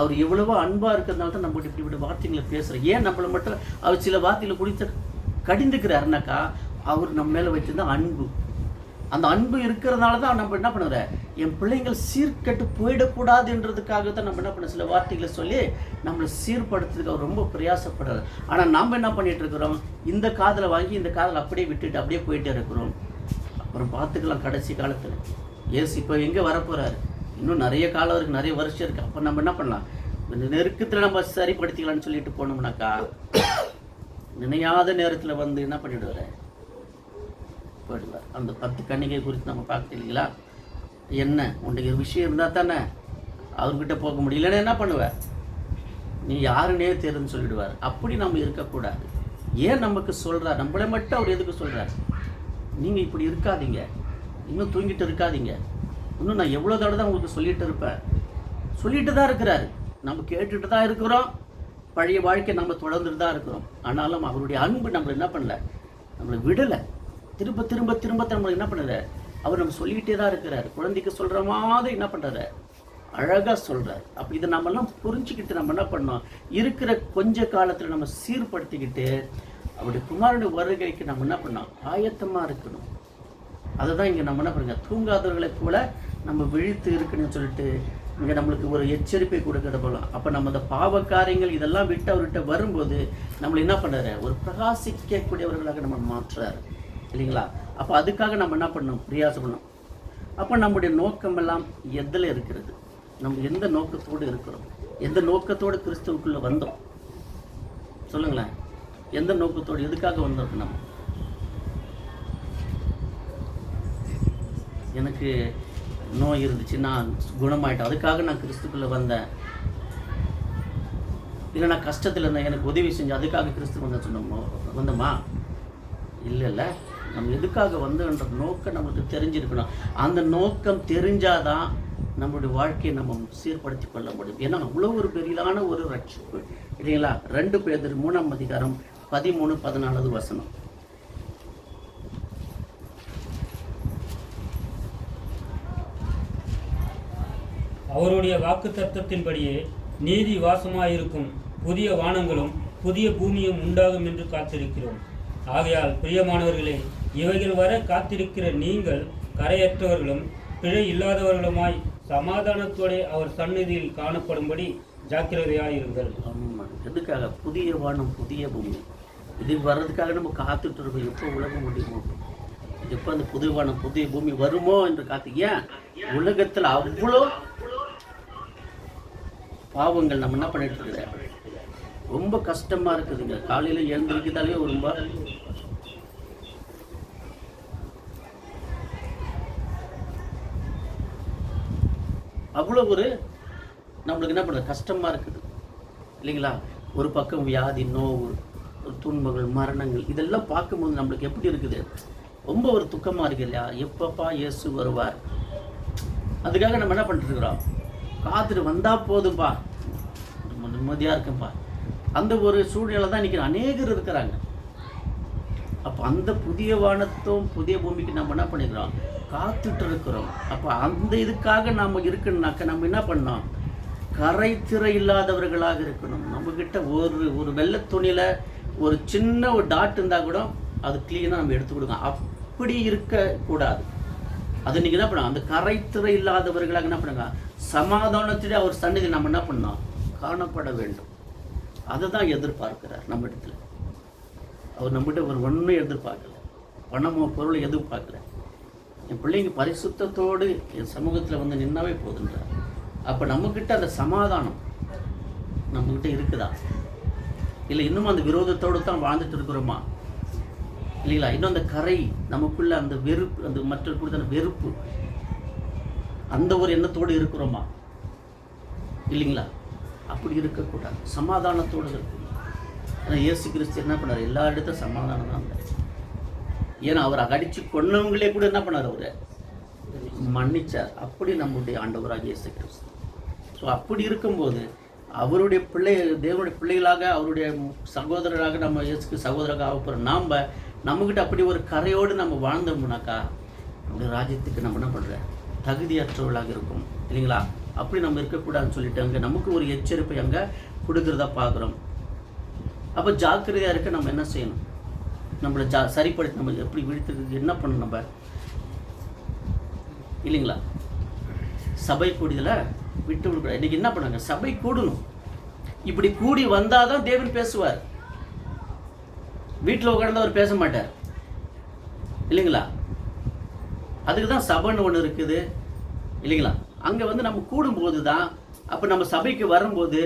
அவர் எவ்வளவோ அன்பாக இருக்கிறதுனால தான் நம்ம இப்படி வார்த்தைகளை பேசுகிறார். ஏன் நம்மளை மட்டும் அவர் சில வார்த்தைகளை குடித்து கடிந்துக்கிறாருனாக்கா, அவர் நம்ம மேலே வச்சிருந்த அன்பு, அந்த அன்பு இருக்கிறதுனால தான் நம்ம என்ன பண்ணுற, என் பிள்ளைங்கள் சீர்கெட்டு போயிடக்கூடாதுன்றதுக்காக தான் நம்ம என்ன பண்ண சில வார்த்தைகளை சொல்லி நம்மளை சீர்படுத்துறதுக்கு அவர் ரொம்ப பிரயாசப்படுறாரு. ஆனால் நாம் என்ன பண்ணிட்டு இருக்கிறோம், இந்த காதில் வாங்கி இந்த காதில் அப்படியே விட்டுட்டு அப்படியே போயிட்டே இருக்கிறோம். அப்புறம் பார்த்துக்கலாம் கடைசி காலத்தில். ஏசு இப்போ எங்கே வரப்போகிறாரு, இன்னும் நிறைய காலம் இருக்குது, நிறைய வருஷம் இருக்குது. அப்போ நம்ம என்ன பண்ணலாம், இந்த நெருக்கத்தில் நம்ம சரிப்படுத்திக்கலாம்னு சொல்லிட்டு போனோம்னாக்கா, நினையாத நேரத்தில் வந்து என்ன பண்ணிவிடுவார், போயிடுவார். அந்த 10 கன்னிகை குறித்து நம்ம பார்க்க இல்லைங்களா, என்ன உன்னுடைய விஷயம் இருந்தால் தானே அவர்கிட்ட போக முடியலன்னு என்ன பண்ணுவார், நீ யாருன்னே தெரியுன்னு சொல்லிடுவார். அப்படி நம்ம இருக்கக்கூடாது. ஏன் நமக்கு சொல்கிறார், நம்மளை மட்டும் அவர் எதுக்கு சொல்கிறார், நீங்கள் இப்படி இருக்காதீங்க, இன்னும் தூங்கிட்டு இருக்காதீங்க, இன்னும் நான் எவ்வளோ தடவை தான் உங்களுக்கு சொல்லிட்டு இருப்பேன், சொல்லிட்டு தான் இருக்கிறாரு. நம்ம கேட்டுட்டு தான் இருக்கிறோம், பழைய வாழ்க்கை நம்ம தொடர்ந்துட்டு தான் இருக்கிறோம். ஆனாலும் அவருடைய அன்பு நம்மளை என்ன பண்ணல, நம்மளை விடலை. திரும்ப திரும்ப திரும்ப நம்மளை என்ன பண்ணுற, அவர் நம்ம சொல்லிக்கிட்டே தான் இருக்கிறார். குழந்தைக்கு சொல்கிற மாதிரி என்ன பண்ணுறாரு, அழகாக சொல்கிறார். அப்போ இதை நம்மெல்லாம் புரிஞ்சுக்கிட்டு நம்ம என்ன பண்ணோம், இருக்கிற கொஞ்ச காலத்தில் நம்ம சீர்படுத்திக்கிட்டு அவருடைய குமாரனுடைய வருகைக்கு நம்ம என்ன பண்ணோம், ஆயத்தமாக இருக்கணும். அதை தான் இங்கே நம்ம என்ன பண்ணுங்க, தூங்காதவர்களை போல நம்ம விழித்து இருக்கணும்னு சொல்லிட்டு இங்கே நம்மளுக்கு ஒரு எச்சரிப்பை கொடுக்கறத போகலாம். அப்போ நம்ம அந்த பாவ காரியங்கள் இதெல்லாம் விட்டு அவர்கிட்ட வரும்போது நம்மளை என்ன பண்ணுறாரு, ஒரு பிரகாசிக்கக்கூடியவர்களாக நம்ம மாற்றுறாரு இல்லைங்களா. அப்போ அதுக்காக நம்ம என்ன பண்ணணும், பிரயாசம் பண்ணணும். அப்போ நம்முடைய நோக்கமெல்லாம் எதில் இருக்கிறது, நம்ம எந்த நோக்கத்தோடு இருக்கிறோம், எந்த நோக்கத்தோடு கிறிஸ்துவுக்குள்ளே வந்தோம் சொல்லுங்களேன். எந்த நோக்கத்தோடு எதுக்காக வந்தோம், நம்ம எனக்கு நோய் இருந்துச்சு, நான் குணமாயிட்டேன், அதுக்காக நான் கிறிஸ்துக்குள்ளே வந்தேன். இல்லை நான் கஷ்டத்தில் இருந்தேன், எனக்கு உதவி செஞ்சு அதுக்காக கிறிஸ்து வந்த சொன்னோமோ வந்தோமா? இல்லை, நம்ம எதுக்காக வந்தோன்ற நோக்கம் நம்மளுக்கு தெரிஞ்சிருக்கணும். அந்த நோக்கம் தெரிஞ்சாதான் நம்மளுடைய வாழ்க்கையை நம்ம சீர்படுத்தி கொள்ள முடியும். ஏன்னா அவ்வளோ ஒரு பெரிதான ஒரு ரட்சிப்பு இல்லைங்களா? 2 பேதுரு 3ஆம் அதிகாரம் 13-14 வசனம். அவருடைய வாக்குத்தத்தத்தின்படியே நீதி வாசமாயிருக்கும் புதிய வானங்களும் புதிய பூமியும் உண்டாகும் என்று காத்திருக்கிறோம். ஆகையால் பிரியமானவர்களே, இவைகள் வர காத்திருக்கிற நீங்கள் கரையற்றவர்களும் பிழை இல்லாதவர்களுமாய் சமாதானத்தோടെ அவர் சந்நிதியில் காணப்படும்படி ஜாக்கிரதையாயிருங்கள். எதுக்காக? புதிய வானம் புதிய பூமி. இது வர்றதுக்காக நம்ம காத்துட்டு இருக்கோம். எப்போ உலகம் முடியுமோ, எப்போ அந்த புதிய வானம் புதிய பூமி வருமோ என்று காத்து. ஏன் உலகத்தில் அவ்வளோ பாவங்கள் நம்ம என்ன பண்ணிட்டு இருக்கிறோம்? ரொம்ப கஷ்டமா இருக்குதுங்க. காலையில் எழுந்திருக்கிறதாலே ரொம்ப அவ்வளோ ஒரு நம்மளுக்கு என்ன பண்ணுறது கஷ்டமாக இருக்குது இல்லைங்களா? ஒரு பக்கம் வியாதி, நோவு, துன்பங்கள், மரணங்கள், இதெல்லாம் பார்க்கும்போது நம்மளுக்கு எப்படி இருக்குது? ரொம்ப ஒரு துக்கமாக இருக்கு இல்லையா? எப்பப்பா இயேசு வருவார், அதுக்காக நம்ம என்ன பண்ணிட்டுருக்குறோம்? காத்துட்டு வந்தால் போதும்பா, நிம்மதியாக இருக்கும்பா. அந்த ஒரு சூழ்நிலை தான் இன்றைக்கி அநேகர் இருக்கிறாங்க. அப்போ அந்த புதிய வானத்தும் புதிய பூமிக்கு நம்ம என்ன பண்ணிக்கிறோம்? காத்துட்டு இருக்கிறோம். அப்போ அந்த இதுக்காக நம்ம இருக்கணும்னாக்க நம்ம என்ன பண்ணோம்? கரைத்திரை இல்லாதவர்களாக இருக்கணும். நம்மக்கிட்ட ஒரு வெள்ளை துணியில் ஒரு சின்ன ஒரு டாட் இருந்தால் கூட அது க்ளீனாக நம்ம எடுத்து கொடுங்க. அப்படி இருக்கக்கூடாது. அது நீங்கள் என்ன பண்ணோம்? அந்த கரைத்திரை இல்லாதவர்களாக என்ன பண்ணுங்க? சமாதானத்திலே அவர் சந்நிதி நம்ம என்ன பண்ணோம்? காணப்பட வேண்டும். அதை தான் எதிர்பார்க்கிறார் நம்ம இடத்துல. அவர் நம்மகிட்ட ஒரு ஒன்றும் எதிர்பார்க்கல, பணமோ பொருளை எதிர்பார்க்கல. என் பிள்ளைங்க பரிசுத்தத்தோடு என் சமூகத்தில் வந்து நின்னாவே போதுன்றார். அப்போ நம்மக்கிட்ட அந்த சமாதானம் நம்மக்கிட்ட இருக்குதா? இல்லை இன்னும் அந்த விரோதத்தோடு தான் வாழ்ந்துட்டு இருக்கிறோமா? இல்லைங்களா? இன்னும் அந்த கரை நமக்குள்ள அந்த வெறுப்பு, அந்த மற்ற கொடுத்த வெறுப்பு, அந்த ஒரு எண்ணத்தோடு இருக்கிறோமா? இல்லைங்களா? அப்படி இருக்கக்கூடாது. சமாதானத்தோடு இருக்கணும். ஏன்னா இயேசு கிறிஸ்து என்ன பண்ணார்? எல்லா இடத்துல சமாதானம் தான் இருந்தார். ஏன்னா அவர் அடித்து கொன்னவங்களே கூட என்ன பண்ணார்? அவர் மன்னிச்சார். அப்படி நம்முடைய ஆண்டவராக இயேசு கிறிஸ்து. ஸோ அப்படி இருக்கும்போது அவருடைய தேவனுடைய பிள்ளைகளாக, அவருடைய சகோதரராக, நம்ம இயேசுக்கு சகோதரராக ஆக போகிறோம். நம்மக்கிட்ட அப்படி ஒரு கரையோடு நம்ம வாழ்ந்தோம்னாக்கா நம்முடைய ராஜ்யத்துக்கு நம்ம என்ன பண்ணுற தகுதியற்றவர்களாக இருக்கும் இல்லைங்களா? அப்படி நம்ம இருக்கக்கூடாதுன்னு சொல்லிட்டு அங்கே நமக்கு ஒரு எச்சரிப்பை அங்கே கொடுக்குறதா பார்க்குறோம். அப்போ ஜாக்கிரதையாக இருக்க நம்ம என்ன செய்யணும்? நம்மளை சரிப்படுத்தி நம்ம எப்படி விழித்துக்கு என்ன பண்ணணும் நம்ம இல்லைங்களா? சபை கூடியதில் விட்டு விடக்கூடாது. இன்றைக்கி என்ன பண்ணாங்க? சபை கூடணும். இப்படி கூடி வந்தால் தான் தேவன் பேசுவார். வீட்டில் உட்கார்ந்து அவர் பேச மாட்டார் இல்லைங்களா? அதுக்கு தான் சபைன்னு ஒன்று இருக்குது இல்லைங்களா? அங்கே வந்து நம்ம கூடும்போது தான், அப்போ நம்ம சபைக்கு வரும்போது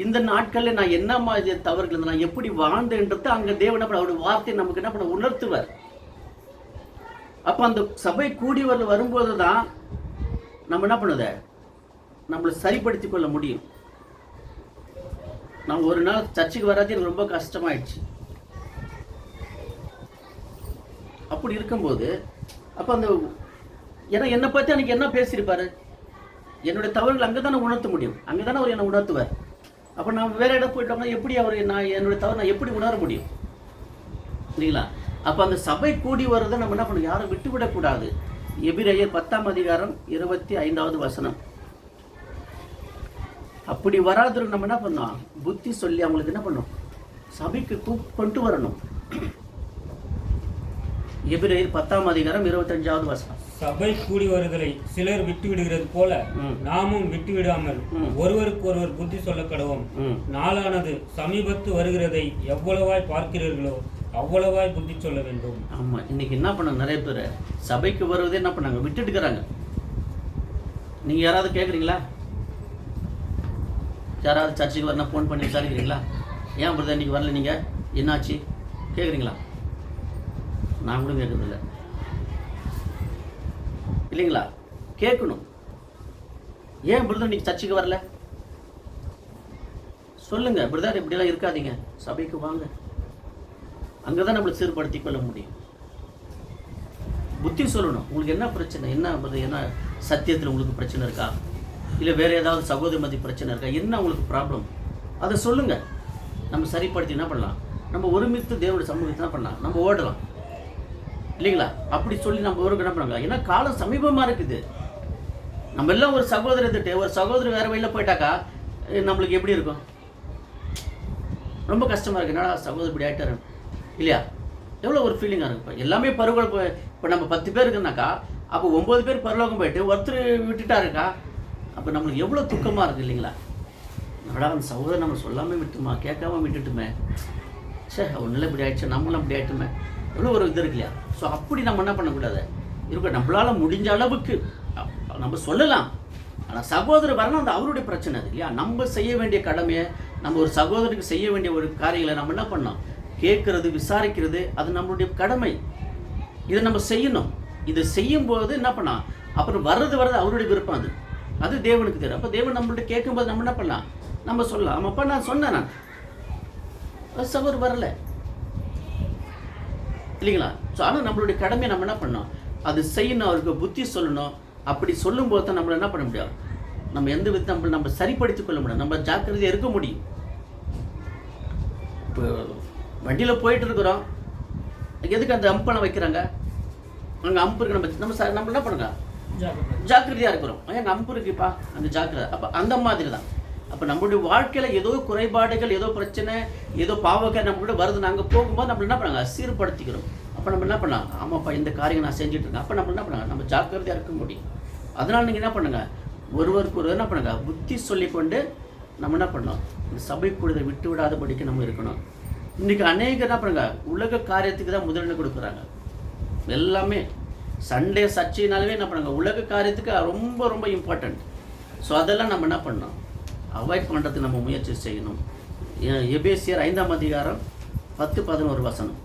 இந்த நாட்களில் நான் என்ன மாதிரி தவறுகள் இருந்தேன், நான் எப்படி வாழ்ந்தேன்றது அங்கே தேவன் அவருடைய வார்த்தை நமக்கு என்ன பண்ண உணர்த்துவார். அப்போ அந்த சபை கூடி வரும்போது தான் நம்ம என்ன பண்ணுத நம்மளை சரிப்படுத்தி கொள்ள முடியும். நான் ஒரு நாள் சர்ச்சுக்கு வராது எனக்கு ரொம்ப கஷ்டமாயிடுச்சு. அப்படி இருக்கும்போது அப்போ அந்த ஏன்னா என்னை பற்றி அன்றைக்கி என்ன பேசியிருப்பாரு? என்னுடைய தவறுகள் அங்கே தானே உணர்த்த முடியும். அங்கே தானே அவர் என்னை உணர்த்துவார். அப்போ நான் வேறு இடம் போயிட்டோம்னா எப்படி என்னுடைய தவறு நான் எப்படி உணர முடியும் இல்லைங்களா? அப்போ அந்த சபை கூடி வர்றதை நம்ம என்ன பண்ணணும்? யாரும் விட்டுவிடக்கூடாது. எபிரேயர் 10ஆம் அதிகாரம் 25வது வசனம். அப்படி வராத நம்ம என்ன பண்ணோம்? புத்தி சொல்லி அவங்களுக்கு என்ன பண்ணணும்? சபைக்கு கொண்டு வரணும். எபிரேயர் 10ஆம் அதிகாரம் 25வது வசனம். சபை கூடி வருதலை சிலர் விட்டு விடுகிறது போல நாமும் விட்டு விடாமல் ஒருவருக்கு ஒருவர் புத்தி சொல்ல கடவோம். நாளானது சமீபத்து வருகிறதை எவ்வளவாய் பார்க்கிறீர்களோ அவ்வளவாய் புத்தி சொல்ல வேண்டும். ஆமா, இன்னைக்கு என்ன பண்ணாங்க? நிறைய பேர் சபைக்கு வருவதே என்ன பண்ணாங்க? விட்டுட்டுக்கிறாங்க. நீங்க யாராவது கேட்குறீங்களா? யாராவது சர்ச்சுக்கு வரணும் ஃபோன் பண்ணி விசாரிக்கிறீங்களா? ஏன் பிரதர் இன்னைக்கு வரல, நீங்க என்னாச்சு கேட்குறீங்களா? நான் கூட கேட்கறதில்ல. இல்லைங்களா? கேட்கணும். ஏன் பிரதர் நீங்கள் சர்ச்சுக்கு வரல? சொல்லுங்க, பிரதர் இப்படிலாம் இருக்காதீங்க, சபைக்கு வாங்க. அங்கே தான் நம்மளை சீர்படுத்தி கொள்ள முடியும். புத்தி சொல்லணும். உங்களுக்கு என்ன பிரச்சனை, என்ன சத்தியத்தில் உங்களுக்கு பிரச்சனை இருக்கா, இல்லை வேறு ஏதாவது சகோதரி மதி பிரச்சனை இருக்கா, என்ன உங்களுக்கு ப்ராப்ளம், அதை சொல்லுங்கள். நம்ம சரிப்படுத்தி என்ன பண்ணலாம், நம்ம ஒருமித்து தேவனுடைய சமூகத்தை என்ன பண்ணலாம், நம்ம ஓடலாம் இல்லைங்களா? அப்படி சொல்லி நம்ம ஒரு என்ன பண்ணலாம். ஏன்னா காலம் சமீபமாக இருக்குது. நம்ம எல்லாம் ஒரு சகோதரி இருந்துட்டு ஒரு சகோதரி வேறு வழியில் போயிட்டாக்கா நம்மளுக்கு எப்படி இருக்கும்? ரொம்ப கஷ்டமாக இருக்குது. என்னடா சகோதரி இப்படி ஆகிட்டாரு இல்லையா? எவ்வளோ ஒரு ஃபீலிங்காக இருக்கும். இப்போ எல்லாமே பருவ இப்போ நம்ம 10 பேர் இருக்குனாக்கா அப்போ 9 பேர் பரலோகம் போயிட்டு ஒருத்தர் விட்டுட்டாருக்கா, அப்போ நம்மளுக்கு எவ்வளோ துக்கமாக இருக்குது இல்லைங்களா? என்னடா அந்த சகோதரர் நம்ம சொல்லாமல் விட்டுமா, கேட்காம விட்டுட்டுமே, சே ஒன்றில் இப்படி ஆயிடுச்சு, நம்மளும் இப்படி ஆகிட்டுமே, எவ்வளோ ஒரு இது இருக்கு இல்லையா? ஸோ அப்படி நம்ம என்ன பண்ணக்கூடாது, இருக்க நம்மளால் முடிஞ்ச அளவுக்கு நம்ம சொல்லலாம். ஆனால் சகோதரர் வரணும், அது அவருடைய பிரச்சனை அது இல்லையா? நம்ம செய்ய வேண்டிய கடமையை, நம்ம ஒரு சகோதரருக்கு செய்ய வேண்டிய ஒரு காரியங்களை நம்ம என்ன பண்ணோம், கேட்கறது, விசாரிக்கிறது, அது நம்மளுடைய கடமை. இதை நம்ம செய்யணும். இது செய்யும்போது என்ன பண்ணலாம், அப்புறம் வர்றது அவருடைய விருப்பம். அது தேவனுக்கு தெரியும். அப்போ தேவன் நம்மள்ட்ட கேட்கும்போது நம்ம என்ன பண்ணலாம், நம்ம சொல்லலாம். ஆமாப்பா நான் சொன்னேன், நான் சகோதரர் வரல இல்லைங்களா? ஸோ ஆனால் நம்மளுடைய கடமையை நம்ம என்ன பண்ணோம், அது செய்யணும், அவருக்கு புத்தி சொல்லணும். அப்படி சொல்லும்போது தான் நம்மளை என்ன பண்ண முடியும், நம்ம எந்த விதத்தை நம்ம சரிப்படுத்திக் கொள்ள முடியும், நம்ம ஜாக்கிரதையாக இருக்க முடியும். இப்போ வண்டியில் போயிட்டு இருக்கிறோம், எதுக்கு அந்த அம்பெல்லாம் வைக்கிறாங்க? அங்கே அம்பு இருக்கு, நம்ம என்ன பண்ணுங்க, ஜாக்கிரதையாக இருக்கிறோம். எங்கள் அம்பு இருக்குப்பா, அந்த ஜாக்கிரதை. அப்போ அந்த மாதிரி தான். அப்போ நம்மளுடைய வாழ்க்கையில் ஏதோ குறைபாடுகள், ஏதோ பிரச்சனை, ஏதோ பாவக்காய் நம்ம கூட வருது, நாங்கள் போகும்போது நம்ம என்ன பண்ணாங்க, சீர்படுத்திக்கிறோம். அப்போ நம்ம என்ன பண்ணலாம், ஆமாப்பா இந்த காரியம் நான் செஞ்சுட்டு இருக்கேன், அப்போ நம்ம என்ன பண்ணாங்க, நம்ம ஜாக்கிரதையாக இருக்க முடியும். அதனால் நீங்கள் என்ன பண்ணுங்கள், ஒருவருக்கு ஒரு என்ன பண்ணுங்க, புத்தி சொல்லிக்கொண்டு நம்ம என்ன பண்ணோம், இந்த சபை கூடுதலை விட்டு விடாதபடிக்கு நம்ம இருக்கணும். இன்றைக்கி அநேகர் என்ன பண்ணுங்க, உலக காரியத்துக்கு தான் முதலிடம் கொடுக்குறாங்க. எல்லாமே சண்டே சர்ச்சைனாலுமே என்ன பண்ணுங்க, உலக காரியத்துக்கு ரொம்ப ரொம்ப இம்பார்ட்டண்ட். ஸோ அதெல்லாம் நம்ம என்ன பண்ணோம், அவாய்ட் பண்ணுறதுக்கு நம்ம முயற்சி செய்யணும். எபேசியர் 5ஆம் அதிகாரம் 10-11 வசனம்.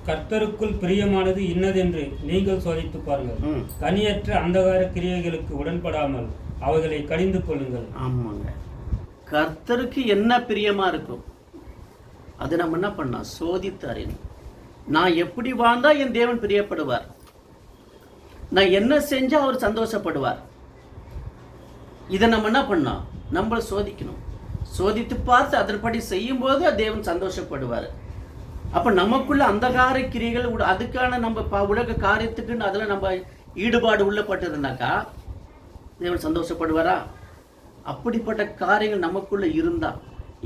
கர்த்தருக்குள் பிரியமானது இன்னதென்று நீங்கள் சோதித்து பாருங்கள். கனியற்ற அந்தகார கிரியைகளுக்கு உடன்படாமல் அவைகளை கடிந்து கொள்ளுங்கள். ஆமாங்க, கர்த்தருக்கு என்ன பிரியமா இருக்கும் அது நம்ம என்ன பண்ணா சோதித்து அறியணும். நான் எப்படி வாழ்ந்தா என் தேவன் பிரியப்படுவார், நான் என்ன செஞ்சா அவர் சந்தோஷப்படுவார், இதை நம்ம என்ன பண்ணோம், நம்மளை சோதிக்கணும். சோதித்து பார்த்து அதன்படி செய்யும்போது தேவன் சந்தோஷப்படுவார். அப்போ நமக்குள்ள அந்தகார கிரிகள், அதுக்கான நம்ம உலக காரியத்துக்குன்னு அதில் நம்ம ஈடுபாடு உள்ளப்பட்டிருந்தாக்கா தேவன் சந்தோஷப்படுவாரா? அப்படிப்பட்ட காரியங்கள் நமக்குள்ளே இருந்தால்,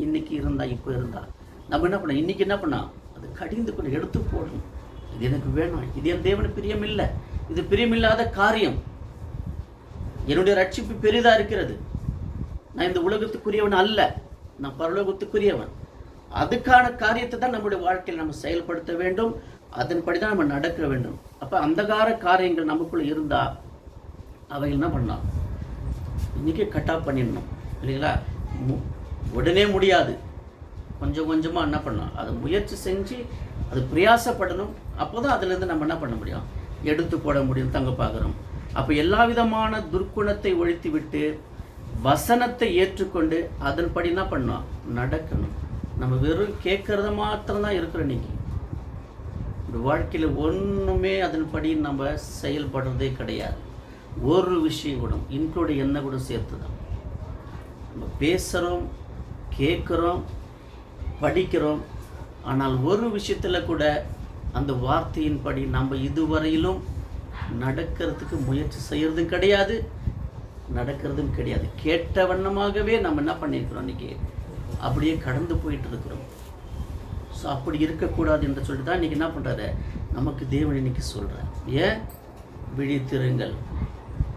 இன்னைக்கு இருந்தால், இப்போ இருந்தால் நம்ம என்ன பண்ணோம், இன்றைக்கி என்ன பண்ணோம், அது கடிந்து கொண்டு எடுத்து போடணும். இது எனக்கு வேணும், இது என் தேவனுக்கு பிரியமில்லை, இது பிரியமில்லாத காரியம், என்னுடைய ரட்சிப்பு பெரிதாக இருக்கிறது, நான் இந்த உலகத்துக்குரியவன் அல்ல, நான் பரலோகத்துக்குரியவன். அதுக்கான காரியத்தை தான் நம்முடைய வாழ்க்கையில் நம்ம செயல்படுத்த வேண்டும், அதன்படி தான் நம்ம நடக்க வேண்டும். அப்போ அந்தகார காரியங்கள் நமக்குள்ளே இருந்தால் அவைகள் என்ன பண்ணலாம், இன்றைக்கே கட்டாப் பண்ணிடணும் இல்லைங்களா? உடனே முடியாது, கொஞ்சம் கொஞ்சமாக என்ன பண்ணலாம், அதை முயற்சி செஞ்சு அது பிரயாசப்படணும். அப்போ தான் அதுலேருந்து நம்ம என்ன பண்ண முடியும், எடுத்து போட முடியும். தங்க பார்க்குறோம். அப்போ எல்லா விதமான துர்க்குணத்தை ஒழித்து விட்டு வசனத்தை ஏற்றுக்கொண்டு அதன்படி என்ன பண்ணணும், நடக்கணும். நம்ம வெறும் கேட்கறத மாத்திரம்தான் இருக்கிறோம். இன்னைக்கு இந்த வாழ்க்கையில் ஒன்றுமே அதன்படி நம்ம செயல்படுறதே கிடையாது. ஒரு விஷயம் கூட இன்க்ளூட் என்ன கூட சேர்த்து தான் நம்ம பேசுகிறோம், கேட்குறோம், படிக்கிறோம். ஆனால் ஒரு விஷயத்தில் கூட அந்த வார்த்தையின்படி நம்ம இதுவரையிலும் நடக்கிறதுக்கு முயற்சி செய்கிறதும் கிடையாது, நடக்கிறதும் கிடையாது. கேட்ட வண்ணமாகவே நம்ம என்ன பண்ணியிருக்கிறோம், இன்றைக்கி அப்படியே கடந்து போயிட்டு இருக்கிறோம். ஸோ அப்படி இருக்கக்கூடாது என்று சொல்லிட்டு தான் இன்றைக்கி என்ன பண்ணுறாரு, நமக்கு தேவன் இன்னைக்கு சொல்கிறார், ஏன் விழித்திருங்கள்,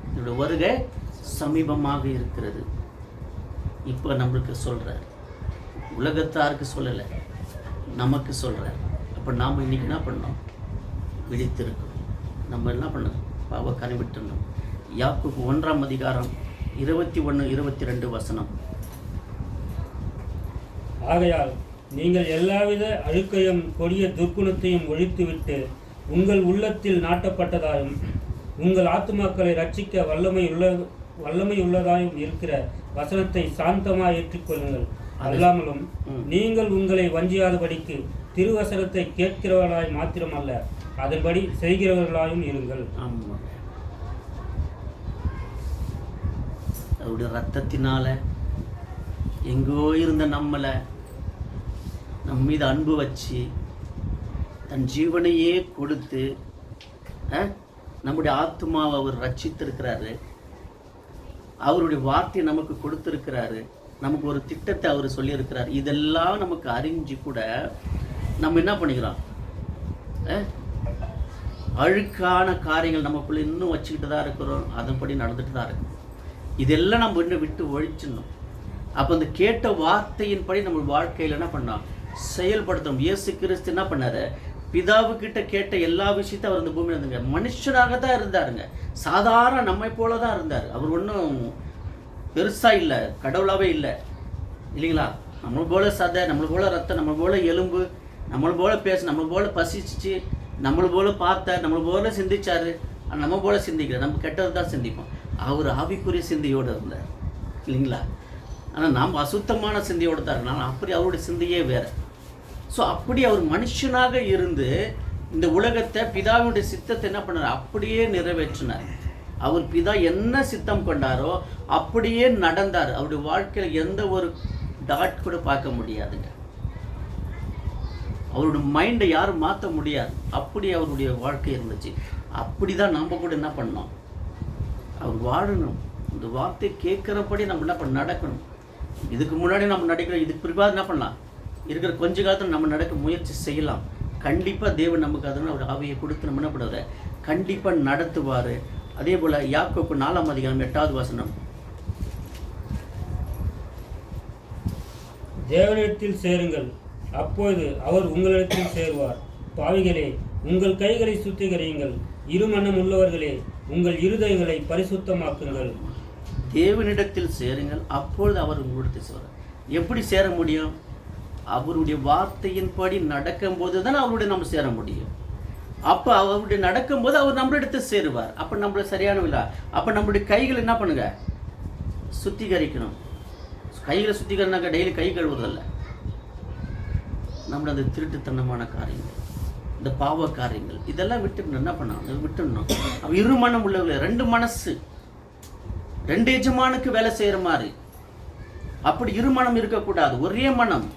இதோட வருகை சமீபமாக இருக்கிறது. இப்போ நம்மளுக்கு சொல்கிறார், உலகத்தாருக்கு சொல்லலை, நமக்கு சொல்கிறார். அப்போ நாம் இன்றைக்கி என்ன பண்ணோம், விழித்திருக்கணும். நம்ம என்ன பண்ணோம், பாவக்காரை விட்டுணும். யாக்கோபு 1ஆம் அதிகாரம் 21-22 வசனம். ஆகையால் நீங்கள் எல்லாவித அழுக்கையும் கொடிய துர்க்குணத்தையும் ஒழித்துவிட்டு உங்கள் உள்ளத்தில் நாட்டப்பட்டதாயும் உங்கள் ஆத்துமாக்களை ரட்சிக்க வல்லமை உள்ளதாயும் இருக்கிற வசனத்தை சாந்தமாக ஏற்றுக்கொள்ளுங்கள். அல்லாமலும் நீங்கள் உங்களை வஞ்சியாதபடிக்கு திருவசனத்தை கேட்கிறவர்களாய் மாத்திரமல்ல, அதன்படி செய்கிறவர்களாயும் இருங்கள். ஆமாம், அவருடைய ரத்தத்தினால எங்கோ இருந்த நம்மளை நம்ம மீது அன்பு வச்சு தன் ஜீவனையே கொடுத்து நம்முடைய ஆத்மாவை அவர் ரட்சித்திருக்கிறாரு. அவருடைய வார்த்தையை நமக்கு கொடுத்துருக்கிறாரு. நமக்கு ஒரு திட்டத்தை அவர் சொல்லியிருக்கிறார். இதெல்லாம் நமக்கு அறிஞ்சு கூட நம்ம என்ன பண்ணிக்கிறோம்? அழுக்கான காரியங்கள் நமக்குள்ள இன்னும் வச்சுக்கிட்டு தான் இருக்கிறோம். அதன்படி நடந்துட்டு தான் இருக்கும். இதெல்லாம் நம்ம இன்னும் விட்டு ஒழிச்சிடணும். அப்போ அந்த கேட்ட வார்த்தையின்படி நம்ம வாழ்க்கையில் என்ன பண்ணோம்? செயல்படுத்தணும். இயேசு கிறிஸ்து என்ன பண்ணாரு? பிதாவுக்கிட்ட கேட்ட எல்லா விஷயத்தையும் அவர் இந்த பூமியில் இருந்தாங்க. மனுஷனாக தான் இருந்தாருங்க. சாதாரண நம்மை போல தான் இருந்தார். அவர் ஒன்றும் பெருசாக இல்லை, கடவுளாகவே இல்லை, இல்லைங்களா? நம்மளை போல சதை, நம்மளை போல ரத்தம், நம்மளை போல எலும்பு, நம்மளை போல பேச, நம்மளை போல பசிச்சு, நம்மளை போல பார்த்தார், நம்மளை போல சிந்திச்சார். நம்ம போல சிந்திக்கிறார். நம்ம கெட்டது தான் சிந்திப்போம். அவர் ஆவிக்குரிய சிந்தையோடு இருந்தார், இல்லைங்களா? ஆனால் நாம் அசுத்தமான சிந்தையோடு தான் இருந்தாலும் அப்படி அவருடைய சிந்தையே வேறு. ஸோ அப்படி அவர் மனுஷனாக இருந்து இந்த உலகத்தை பிதாவுடைய சித்தத்தை என்ன பண்ணார்? அப்படியே நிறைவேற்றினார். அவர் பிதா என்ன சித்தம் கொண்டாரோ அப்படியே நடந்தார். அவருடைய வாழ்க்கையில் எந்த ஒரு டாட் கூட பார்க்க முடியாதுங்க. அவருடைய மைண்டை யாரும் மாற்ற முடியாது. அப்படி அவருடைய வாழ்க்கை இருந்துச்சு. அப்படி தான் நம்ம கூட என்ன பண்ணோம்? அவர் வாழணும். இந்த வார்த்தையை கேட்குறபடி நம்ம என்ன பண்ண நடக்கணும். இதுக்கு முன்னாடி நம்ம நடக்கிறோம். இதுக்கு பிற்பாடு என்ன பண்ணலாம்? இருக்கிற கொஞ்ச காலத்தில் நம்ம நடக்க முயற்சி செய்யலாம். கண்டிப்பாக தேவன் நமக்கு அதனால் ஒரு ஆவியை கொடுத்து நம்ம என்ன பண்ணுவார்? கண்டிப்பாக நடத்துவார். அதே போல் யாக்கோப்பு 4:8 வசனம், தேவனிடத்தில் சேருங்கள், அப்பொழுது அவர் உங்களிடத்தில் சேருவார். பாவிகளே, உங்கள் கைகளை சுத்திகரியுங்கள், இருமனம் உள்ளவர்களே, உங்கள் இருதயங்களை பரிசுத்தமாக்குங்கள். தேவனிடத்தில் சேருங்கள், அப்பொழுது அவர் உங்களிடத்தில் சேருவார். எப்படி சேர முடியும்? அவருடைய வார்த்தையின்படி நடக்கும்போது தான் அவருடைய நம்ம சேர முடியும். அப்போ அவருடைய நடக்கும்போது அவர் நம்மளிடத்து சேருவார். அப்போ நம்மள சரியான இல்லை. அப்போ நம்மளுடைய கைகள் என்ன பண்ணுங்க? சுத்திகரிக்கணும். கைகளை சுத்திகரினாக்க டெய்லி கை கழுவுறதில்ல. நம்மளோட அந்த திருட்டுத்தனமான காரியங்கள், இந்த பாவ காரியங்கள், இதெல்லாம் விட்டுடணும். என்ன பண்ணணும்? விட்டுடணும். அவ இருமனம் உள்ளவர்களே, 2 மனசு, 2 எஜமானுக்கு வேலை செய்கிற மாதிரி. அப்படி இருமனம் இருக்கக்கூடாது. ஒரே மனம்.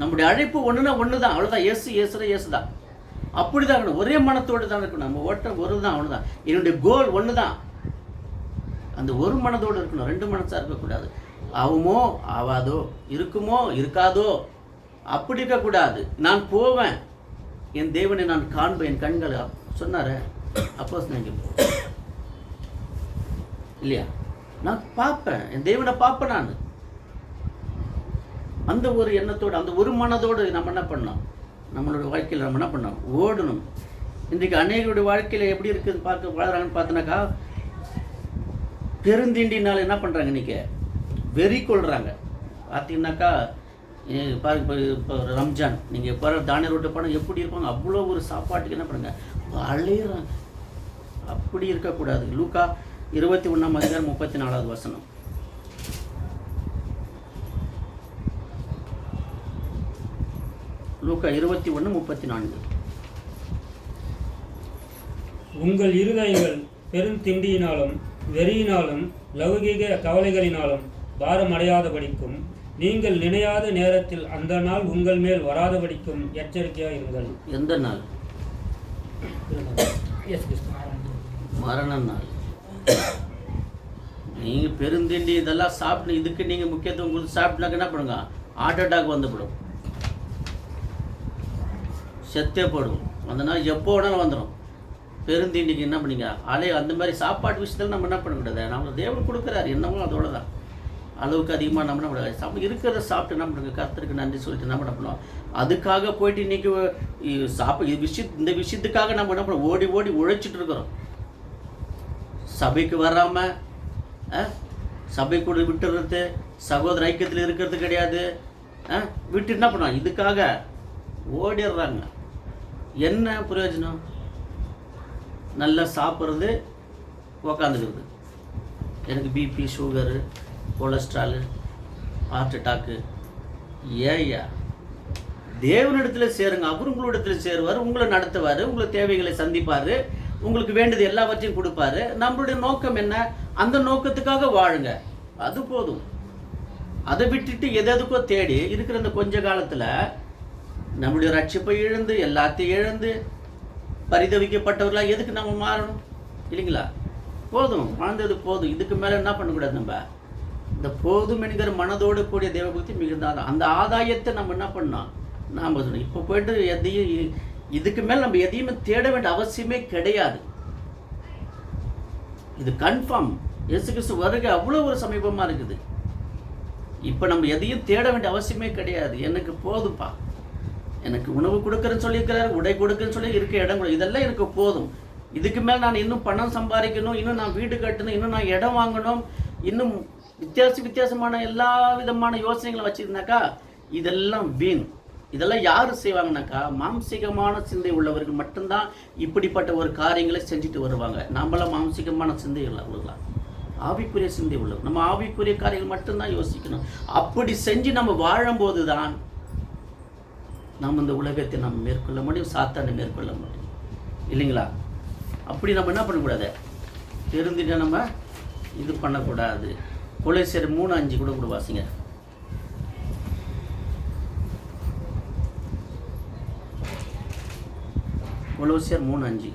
நம்முடைய அழைப்பு ஒன்றுனா ஒன்று தான், அவ்வளோதான். இயேசு தான். அப்படி தான் இருக்கணும். ஒரே மனத்தோடு தான் இருக்கணும். நம்ம ஓட்டம் ஒரு தான், அவ்வளோதான். என்னுடைய கோல் ஒன்று தான். அந்த ஒரு மனதோடு இருக்கணும். 2 மனசாக இருக்கக்கூடாது. ஆகுமோ ஆவாதோ, இருக்குமோ இருக்காதோ, அப்படி இருக்கக்கூடாது. நான் போவேன், என் தேவனை நான் காண்பேன், என் கண்களை சொன்னார. அப்போஸ் நீங்கள் இல்லையா? நான் பார்ப்பேன், என் தேவனை பார்ப்பேன். நான் அந்த ஒரு எண்ணத்தோடு, அந்த ஒரு மனதோடு நம்ம என்ன பண்ணோம்? நம்மளோட வாழ்க்கையில் நம்ம என்ன பண்ணோம்? ஓடணும். இன்றைக்கு அநேகருடைய வாழ்க்கையில் எப்படி இருக்குது வாழ்கிறாங்கன்னு பார்த்தோன்னாக்கா, பெருந்திண்டினால் என்ன பண்ணுறாங்க? இன்றைக்கி வெறி கொள்கிறாங்க. பார்த்தீங்கன்னாக்கா பாருங்க, இப்போ ரம்ஜான் நீங்கள் இப்போ தானிய ரோட்டு படம் எப்படி இருப்பாங்க? அவ்வளோ ஒரு சாப்பாட்டுக்கு என்ன பண்ணுங்க? அழையிறாங்க. அப்படி இருக்கக்கூடாது. லூக்கா 21:34 வசனம். லூக்கா 21:34. உங்கள் இருதயங்கள் பெருந்திண்டியினாலும் வெறியினாலும் லௌகீக கவலைகளினாலும் பாரமடையாதபடிக்கும் நீங்கள் நினையாத நேரத்தில் அந்த நாள் உங்கள் மேல் வராதபடிக்கும் எச்சரிக்கையாக இருங்கள். எந்த நாள்? மரண நாள். நீங்கள் பெருந்திண்டி இதெல்லாம் சாப்பிட்டு இதுக்கு நீங்கள் முக்கியத்துவம் கொடுத்து சாப்பிட்னாக்க என்ன பண்ணுங்க? ஹார்ட் அட்டாக் வந்துவிடும், செத்தே போடும். அந்த நாள் எப்போ வேணாலும் வந்துடும். பெருந்திண்டிக்கு என்ன பண்ணிங்க? அந்த மாதிரி சாப்பாட்டு விஷயத்தில் நம்ம என்ன பண்ணக்கூடாது? நம்ம தேவன் கொடுக்குறாரு, என்னமோ அதோட தான். அளவுக்கு அதிகமாக நம்ம என்ன பண்ண சாப்பிட்டு இருக்கிறத சாப்பிட்டு என்ன பண்ணுங்க? கர்த்தருக்கு நன்றி சொல்லிட்டு நம்ம என்ன பண்ணுவோம்? அதுக்காக போயிட்டு இன்றைக்கி இந்த விஷயத்துக்காக நம்ம என்ன பண்ணோம்? ஓடி ஓடி உழைச்சிட்டு இருக்கிறோம். சபைக்கு வராமல் சபை கூட விட்டுறது, சகோதர ஐக்கியத்தில் இருக்கிறது கிடையாது. விட்டு என்ன பண்ணுவாங்க, இதுக்காக ஓடிடுறாங்க. என்ன பிரயோஜனம்? நல்லா சாப்பிட்றது, உக்காந்துக்கிறது. எனக்கு BP, sugar, cholesterol, heart attack. ஏய்யா, தேவனிடத்தில் சேருங்க. அவர் உங்களிடத்தில் சேருவார், உங்களை நடத்துவார், உங்களை தேவைகளை சந்திப்பார், உங்களுக்கு வேண்டியது எல்லாவற்றையும் கொடுப்பாரு. நம்மளுடைய நோக்கம் என்ன? அந்த நோக்கத்துக்காக வாழுங்க, அது போதும். அதை விட்டுட்டு எதுக்கோ தேடி இருக்கிற இந்த கொஞ்ச காலத்தில் நம்முடைய ரட்சிப்பை இழந்து எல்லாத்தையும் இழந்து பரிதவிக்கப்பட்டவர்களாக எதுக்கு நம்ம மாறணும்? இல்லைங்களா? போதும், வாழ்ந்தது போதும். இதுக்கு மேலே என்ன பண்ணக்கூடாது? நம்ம இந்த போதும் என்கிற மனதோடு கூடிய தேவபக்தி மிகுந்தாதான். அந்த ஆதாயத்தை நம்ம என்ன பண்ணோம்? நாம் சொல்லணும். இப்போ போய்ட்டு எதையும் இதுக்கு மேலே நம்ம எதையுமே தேட வேண்டிய அவசியமே கிடையாது. இது கன்ஃபார்ம். இயேசு கிறிஸ்து வருகை அவ்வளோ ஒரு சமீபமாக இருக்குது. இப்போ நம்ம எதையும் தேட வேண்டிய அவசியமே கிடையாது. எனக்கு போதும்ப்பா, எனக்கு உணவு கொடுக்குறேன்னு சொல்லியிருக்கிறார், உடை கொடுக்குறேன்னு சொல்லி இருக்க இடம் கூட, இதெல்லாம் எனக்கு போதும். இதுக்கு மேலே நான் இன்னும் பணம் சம்பாதிக்கணும், இன்னும் நான் வீடு கட்டணும், இன்னும் நான் இடம் வாங்கணும், இன்னும் வித்தியாசமான எல்லா விதமான யோசனைகளை வச்சுருந்தாக்கா இதெல்லாம் வீண். இதெல்லாம் யார் செய்வாங்கனாக்கா மாம்சீகமான சிந்தை உள்ளவர்கள் மட்டும்தான் இப்படிப்பட்ட ஒரு காரியங்களை செஞ்சுட்டு வருவாங்க. நம்மளாம் மாம்சீகமான சிந்தை உள்ளவர்களாம், ஆவிக்குரிய சிந்தை உள்ளவர். நம்ம ஆவிக்குரிய காரியங்கள் மட்டும்தான் யோசிக்கணும். அப்படி செஞ்சு நம்ம வாழும்போது தான் நம்ம இந்த உலகத்தை நம்ம மேற்கொள்ள முடியும், சாத்தானை மேற்கொள்ள முடியும். இல்லைங்களா? அப்படி நம்ம என்ன பண்ணக்கூடாது? தெரிஞ்சுட்டு நம்ம இது பண்ணக்கூடாது. கொலோசியர் 3:5 கூட வாசிங்க. கொலோசியர் 3:5.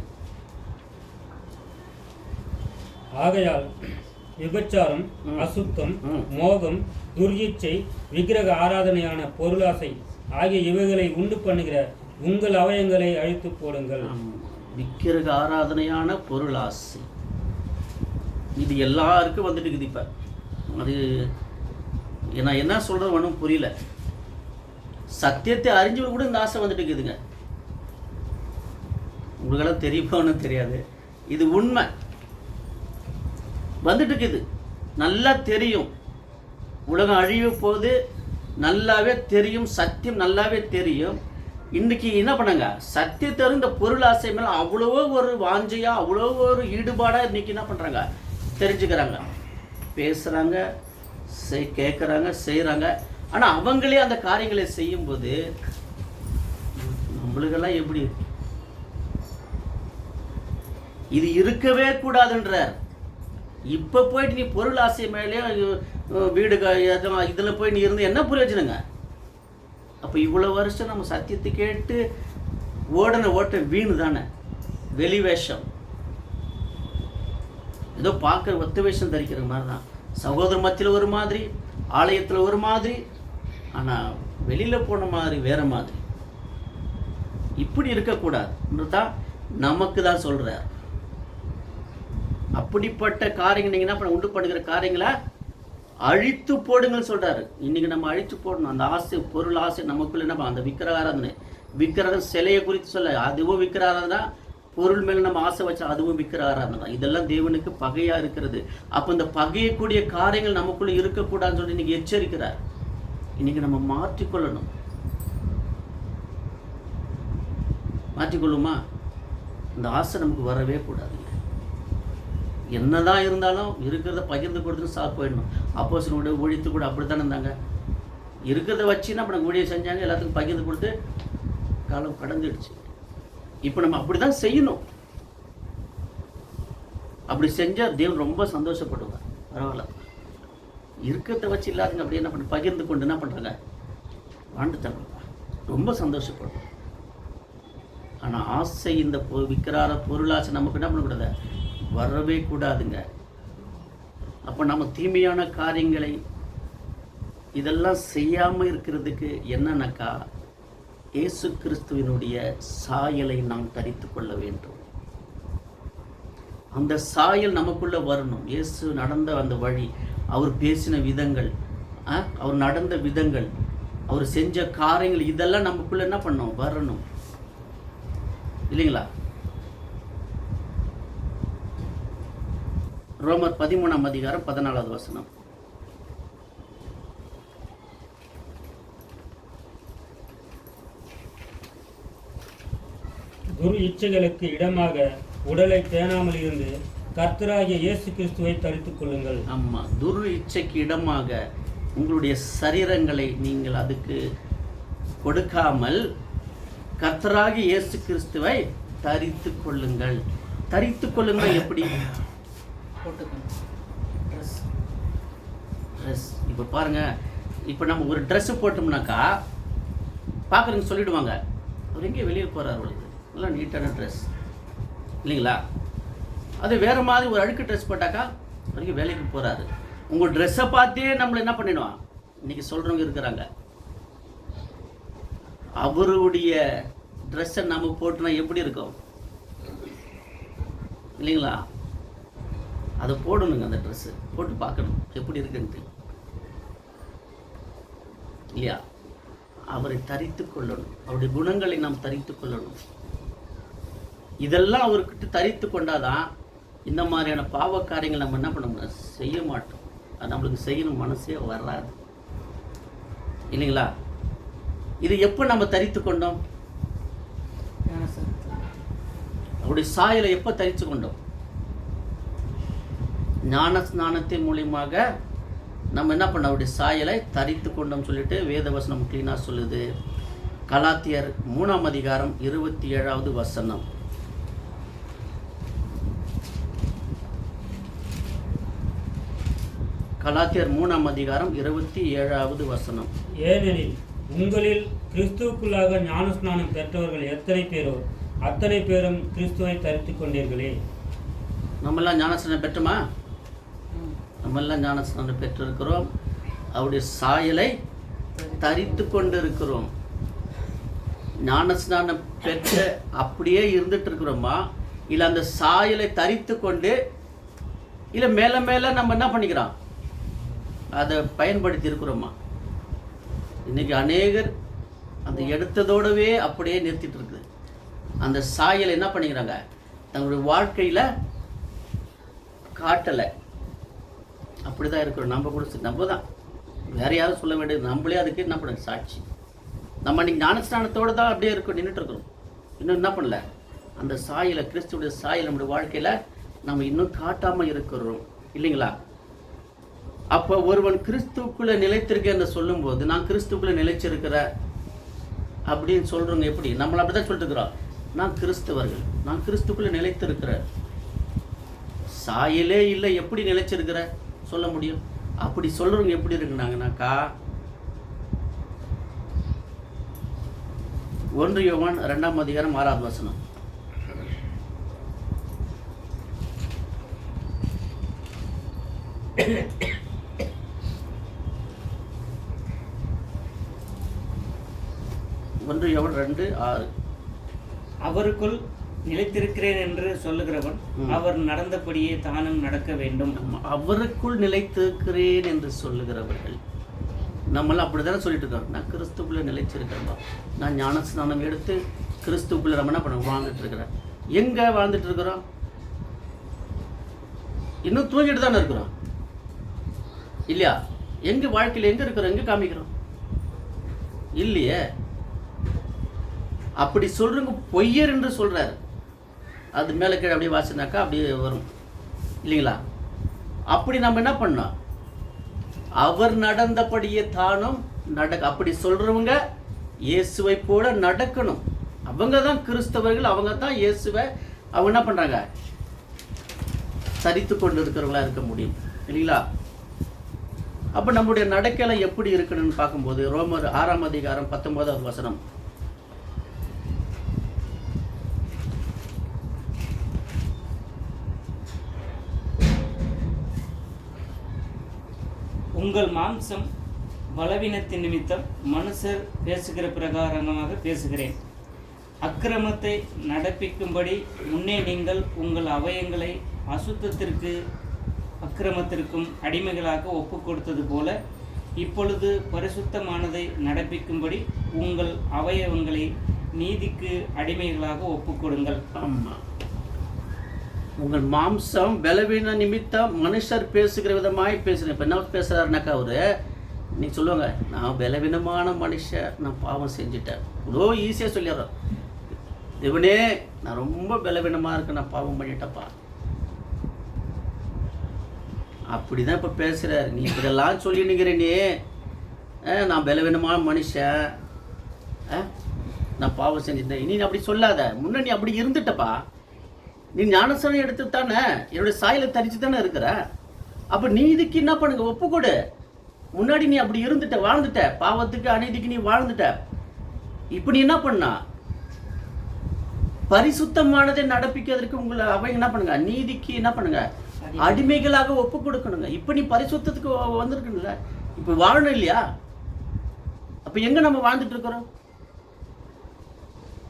ஆகையால் விபச்சாரம், அசுத்தம், மோகம், துர்யிச்சை, விக்கிரக ஆராதனையான பொருளாசை ஆகிய இவைகளை உண்டு பண்ணுகிற உங்கள் அவயங்களை அழித்து போடுங்கள். விக்கிரக ஆராதனையான பொருளாசை இது எல்லாருக்கும் வந்துட்டு இருக்குது. இப்போ அது நான் என்ன சொல்கிறது ஒன்றும் புரியல. சத்தியத்தை அறிஞ்சு கூட இந்த ஆசை வந்துட்டு இருக்குதுங்க. உங்களுக்கெல்லாம் தெரியுமான்னு தெரியாது, இது உண்மை. வந்துட்டு இருக்குது, நல்லா தெரியும். உலகம் அழிய போது நல்லாவே தெரியும், சத்தியம் நல்லாவே தெரியும். இன்னைக்கு என்ன பண்ணாங்க? சத்தியத்தை இந்த பொருள் ஆசை மேலே அவ்வளோ ஒரு வாஞ்சையாக, அவ்வளோ ஒரு ஈடுபாடாக இன்னைக்கு என்ன பண்ணுறாங்க? தெரிஞ்சுக்கிறாங்க, பேசுகிறாங்க, கேட்குறாங்க, செய்கிறாங்க. ஆனால் அவங்களே அந்த காரியங்களை செய்யும்போது நம்மளுக்கெல்லாம் எப்படி? இது இருக்கவே கூடாதுன்றார். இப்போ போயிட்டு நீ பொருள் ஆசை மேலே வீடு இதில் போய் நீ இருந்து என்ன பிரயோஜனங்க? அப்போ இவ்வளோ வருஷம் நம்ம சத்தியத்தை கேட்டு ஓட்ட வீணு தானே, வெளி வேஷம். ஏதோ பார்க்குற ஒத்த வேஷம் தரிக்கிற மாதிரி தான். சகோதர மத்தியில் ஒரு மாதிரி, ஆலயத்தில் ஒரு மாதிரி, ஆனால் வெளியில் போன மாதிரி வேறு மாதிரி. இப்படி இருக்கக்கூடாது தான் நமக்கு தான் சொல்கிறார். அப்படிப்பட்ட காரியங்கள் நீங்கள் என்ன பண்ண உண்டு பண்ணுகிற காரியங்களை அழித்து போடுங்கன்னு சொல்கிறாரு. இன்றைக்கி நம்ம அழித்து போடணும். அந்த ஆசை, பொருள் ஆசை நமக்குள்ள என்ன அந்த விக்கிர சிலையை குறித்து சொல்ல, அதுவும் விக்கிர ஆராதனை. பொருள் மேலே நம்ம ஆசை வச்சா அதுவும் விக்கிர ஆராதனை தான். இதெல்லாம் தேவனுக்கு பகையாக இருக்கிறது. அப்போ இந்த பகையக்கூடிய காரியங்கள் நமக்குள்ளே இருக்கக்கூடாதுன்னு சொல்லி இன்றைக்கி எச்சரிக்கிறார். இன்றைக்கி நம்ம மாற்றிக்கொள்ளணும். மாற்றிக்கொள்ளுமா? இந்த ஆசை நமக்கு வரவே கூடாது. என்னதான் இருந்தாலும் இருக்கிறத பகிர்ந்து கொடுத்துன்னு சாப்பிட்டு போயிடணும். அப்போஸ்தலனுடைய ஊழியத்து கூட அப்படி தானே இருந்தாங்க. இருக்கிறத வச்சு நம்ம ஊழியம் செஞ்சாங்க, எல்லாத்துக்கும் பகிர்ந்து கொடுத்து காலம் கடந்துடுச்சு. இப்போ நம்ம அப்படி தான் செய்யணும். அப்படி செஞ்சால் தேவன் ரொம்ப சந்தோஷப்படுவார். பரவாயில்ல, இருக்கிறத வச்சு இல்லாதவங்க அப்படி என்ன பண்ண பகிர்ந்து கொண்டு என்ன பண்ணுறாங்க? வாழ்ந்துட்டாங்க, ரொம்ப சந்தோஷப்படுவார். ஆனால் ஆசை, இந்த விற்கிறார பொருளாசை நமக்கு என்ன பண்ணக்கூடாது? வரவே கூடாதுங்க. அப்போ நம்ம தீமையான காரியங்களை இதெல்லாம் செய்யாமல் இருக்கிறதுக்கு என்னன்னாக்கா இயேசு கிறிஸ்துவினுடைய சாயலை நாம் தரித்து கொள்ள வேண்டும். அந்த சாயல் நமக்குள்ளே வரணும். இயேசு நடந்த அந்த வழி, அவர் பேசின விதங்கள், அவர் நடந்த விதங்கள், அவர் செஞ்ச காரியங்கள், இதெல்லாம் நமக்குள்ளே என்ன பண்ணணும்? வரணும். இல்லைங்களா? ரோமர் 13:14. துர் இச்சைகளுக்கு இடமாக உடலை பேணாமல் இருந்து கர்த்தராகிய இயேசு கிறிஸ்துவை தரித்துக் கொள்ளுங்கள். ஆமாம், துர் இச்சைக்கு இடமாக உங்களுடைய சரீரங்களை நீங்கள் அதுக்கு கொடுக்காமல் கர்த்தராகிய இயேசு கிறிஸ்துவை தரித்து கொள்ளுங்கள். தரித்து கொள்ளுங்கள் எப்படி? ட்ரெஸ். இப்போ பாருங்கள், இப்போ நம்ம ஒரு ட்ரெஸ்ஸு போட்டோம்னாக்கா பார்க்குறவங்க சொல்லிவிடுவாங்க, அவர் எங்கேயும் வெளியே போகிறார், அவளுக்கு நல்லா நீட்டான ட்ரெஸ் இல்லைங்களா? அது வேறு மாதிரி ஒரு அழுக்கு ட்ரெஸ் போட்டாக்கா வரைக்கும் வேலைக்கு போகிறாரு. உங்கள் ட்ரெஸ்ஸை பார்த்தே நம்மளை என்ன பண்ணிடுவான் இன்றைக்கி சொல்கிறவங்க இருக்கிறாங்க. அவருடைய ட்ரெஸ்ஸை நம்ம போட்டுனா எப்படி இருக்கும் இல்லைங்களா? அதை போடணுங்க, அந்த ட்ரெஸ்ஸு போட்டு பார்க்கணும் எப்படி இருக்குன்ட்டு இல்லையா? அவரை தரித்து கொள்ளணும், அவருடைய குணங்களை நாம் தரித்து கொள்ளணும். இதெல்லாம் அவர்கிட்ட தரித்து கொண்டாதான் இந்த மாதிரியான பாவ காரியங்கள் நம்ம என்ன பண்ண முடியும், செய்ய மாட்டோம். அது நம்மளுக்கு செய்யணும் மனசே வராது இல்லைங்களா? இது எப்போ நம்ம தரித்து கொண்டோம்? அவருடைய சாயலை எப்போ தரித்து கொண்டோம்? ஞான ஸ்நானத்தின் மூலியமாக நம்ம என்ன பண்ண அவருடைய சாயலை தரித்து கொண்டோம் சொல்லிட்டு வேதவசனம் கிளீனாக சொல்லுது. கலாத்தியர் 3ஆம் அதிகாரம் 27வது வசனம். கலாத்தியர் 3ஆம் அதிகாரம் 27வது வசனம். ஏனெனில் உங்களில் கிறிஸ்துவுக்குள்ளாக ஞானஸ்நானம் பெற்றவர்கள் எத்தனை பேரோ அத்தனை பேரும் கிறிஸ்துவை தரித்து கொண்டீர்களே. நம்மெல்லாம் ஞானஸ்நானம் பெற்றோமா? நம்மெல்லாம் ஞானஸ்நானம் பெற்றிருக்கிறோம். அவருடைய சாயலை தரித்து கொண்டு இருக்கிறோம். ஞானஸ்நானம் பெற்ற அப்படியே இருந்துட்டு இருக்கிறோமா, இல்லை அந்த சாயலை தரித்து கொண்டு இல்லை மேலே மேலே நம்ம என்ன பண்ணிக்கிறோம் அதை பயன்படுத்தி இருக்கிறோமா? இன்றைக்கி அநேகர் அந்த எடுத்ததோடவே அப்படியே நிறுத்திட்டு இருக்குது. அந்த சாயலை என்ன பண்ணிக்கிறாங்க தங்களுடைய வாழ்க்கையில் காட்டலை. அப்படி தான் இருக்கிறோம். நம்ம கூட நம்ம தான், வேறு யாரும் சொல்ல வேண்டியது, நம்மளே அதுக்கு என்ன பண்ண சாட்சி. நம்ம அன்றைக்கி ஞானஸ்தானத்தோடு தான் அப்படியே இருக்கோம், நின்றுட்டு இருக்கிறோம். இன்னும் என்ன பண்ணல, அந்த சாயலை, கிறிஸ்துடைய சாயல் நம்முடைய வாழ்க்கையில் நம்ம இன்னும் காட்டாமல் இருக்கிறோம் இல்லைங்களா? அப்போ ஒருவன் கிறிஸ்துக்குள்ளே நிலைத்திருக்கேன் என்று சொல்லும்போது, நான் கிறிஸ்துக்குள்ளே நிலைச்சிருக்கிற அப்படின்னு சொல்கிறவங்க எப்படி? நம்மளை அப்படி தான் சொல்லிட்டு இருக்கிறோம், நான் கிறிஸ்தவர்கள், நான் கிறிஸ்துக்குள்ளே நிலைத்திருக்கிறேன். சாயலே இல்லை, எப்படி நிலைச்சிருக்கிற சொல்ல முடியும்? அப்படி சொல்கிறவங்க எப்படி இருக்குனாங்கனாக்கா 1 யோவான் 2ஆம் அதிகாரம் 6வது வசனம். யோவான் 2:6. அவருக்குள் நிலைத்திருக்கிறேன் என்று சொல்லுகிறவன் அவர் நடந்தபடியே தானும் நடக்க வேண்டும். அவருக்குள் நிலைத்திருக்கிறேன் என்று சொல்லுகிறவர்கள், நம்மளாம் அப்படி தானே சொல்லிட்டு இருக்கோம், நான் கிறிஸ்துக்குள்ளே நிலைச்சிருக்கிறேன்பா, நான் ஞானஸ்நானம் எடுத்து கிறிஸ்துக்குள்ளே நம்ம என்ன பண்ண வாழ்ந்துட்டு இருக்கிறேன். எங்கே வாழ்ந்துட்டு இருக்கிறோம்? இன்னும் தூங்கிட்டு தானே இருக்கிறோம் இல்லையா? எங்கே வாழ்க்கையில் எங்கே இருக்கிறோம், எங்கே காமிக்கிறோம் இல்லையே? அப்படி சொல்கிறவங்க பொய்யர் என்று சொல்கிறாரு. அது மேலே கீழே அப்படியே வாசினாக்கா அப்படியே வரும் இல்லைங்களா? அப்படி நம்ம என்ன பண்ணோம், அவர் நடந்தபடியே தானும் அப்படி சொல்கிறவங்க இயேசுவை போல நடக்கணும். அவங்க தான் கிறிஸ்தவர்கள், அவங்க தான் இயேசுவை அவங்க என்ன பண்ணுறாங்க சரித்து கொண்டு இருக்கிறவங்களா இருக்க முடியும் இல்லைங்களா? அப்போ நம்முடைய நடக்கலாம் எப்படி இருக்கணும்னு பார்க்கும்போது ரோமர் 6ஆம் அதிகாரம் 19வது வசனம். உங்கள் மாம்சம் பலவீனத்தின் நிமித்தம் மனுஷர் பேசுகிற பிரகாரமாக பேசுகிறேன். அக்கிரமத்தை நடப்பிக்கும்படி முன்னே நீங்கள் உங்கள் அவயங்களை அசுத்தத்திற்கு அக்கிரமத்திற்கும் அடிமைகளாக ஒப்பு கொடுத்தது போல இப்பொழுது பரிசுத்தமானதை நடப்பிக்கும்படி உங்கள் அவயவங்களை நீதிக்கு அடிமைகளாக ஒப்பு கொடுங்கள். ஆமாம், உங்கள் மாம்சம் பலவீன நிமித்தம் மனுஷர் பேசுகிற விதமாய் பேசுகிறேன். இப்போ என்ன பேசுகிறாருனாக்கா அவரு, நீங்கள் சொல்லுவாங்க, நான் பலவீனமான மனுஷன், நான் பாவம் செஞ்சுட்டேன், இவ்வளோ ஈஸியாக சொல்லிடுறோம். தேவனே நான் ரொம்ப பலவீனமாக இருக்கேன், நான் பாவம் பண்ணிட்டப்பா. அப்படிதான் இப்போ பேசுகிறார். நீ இப்படியெல்லாம் சொல்லினுங்கிற நீ, நான் பலவீனமான மனுஷன், நான் பாவம் செஞ்சுட்டேன், நீ அப்படி சொல்லாத. முன்ன நீ அப்படி இருந்துட்டப்பா. நீ ஞானஸ்நானம் எடுத்து தானே என்னுடைய சாயலை தரிச்சு தானே இருக்கிற. அப்போ நீ இதுக்கு என்ன பண்ணுங்க, ஒப்புக்கொடு. முன்னாடி நீ அப்படி இருந்துட்ட, வாழ்ந்துட்ட, பாவத்துக்கு அநீதிக்கு நீ வாழ்ந்துட்ட. இப்போ நீ என்ன பண்ணா, பரிசுத்தமானதை நடப்பிக்கிறதுக்கு உங்களை அவங்க என்ன பண்ணுங்க, நீதிக்கு என்ன பண்ணுங்க, அடிமைகளாக ஒப்பு கொடுக்கணுங்க. இப்போ நீ பரிசுத்தத்துக்கு வந்திருக்கணும்ல, இப்போ வாழணும் இல்லையா? அப்போ எங்க நம்ம வாழ்ந்துட்டு இருக்கிறோம்?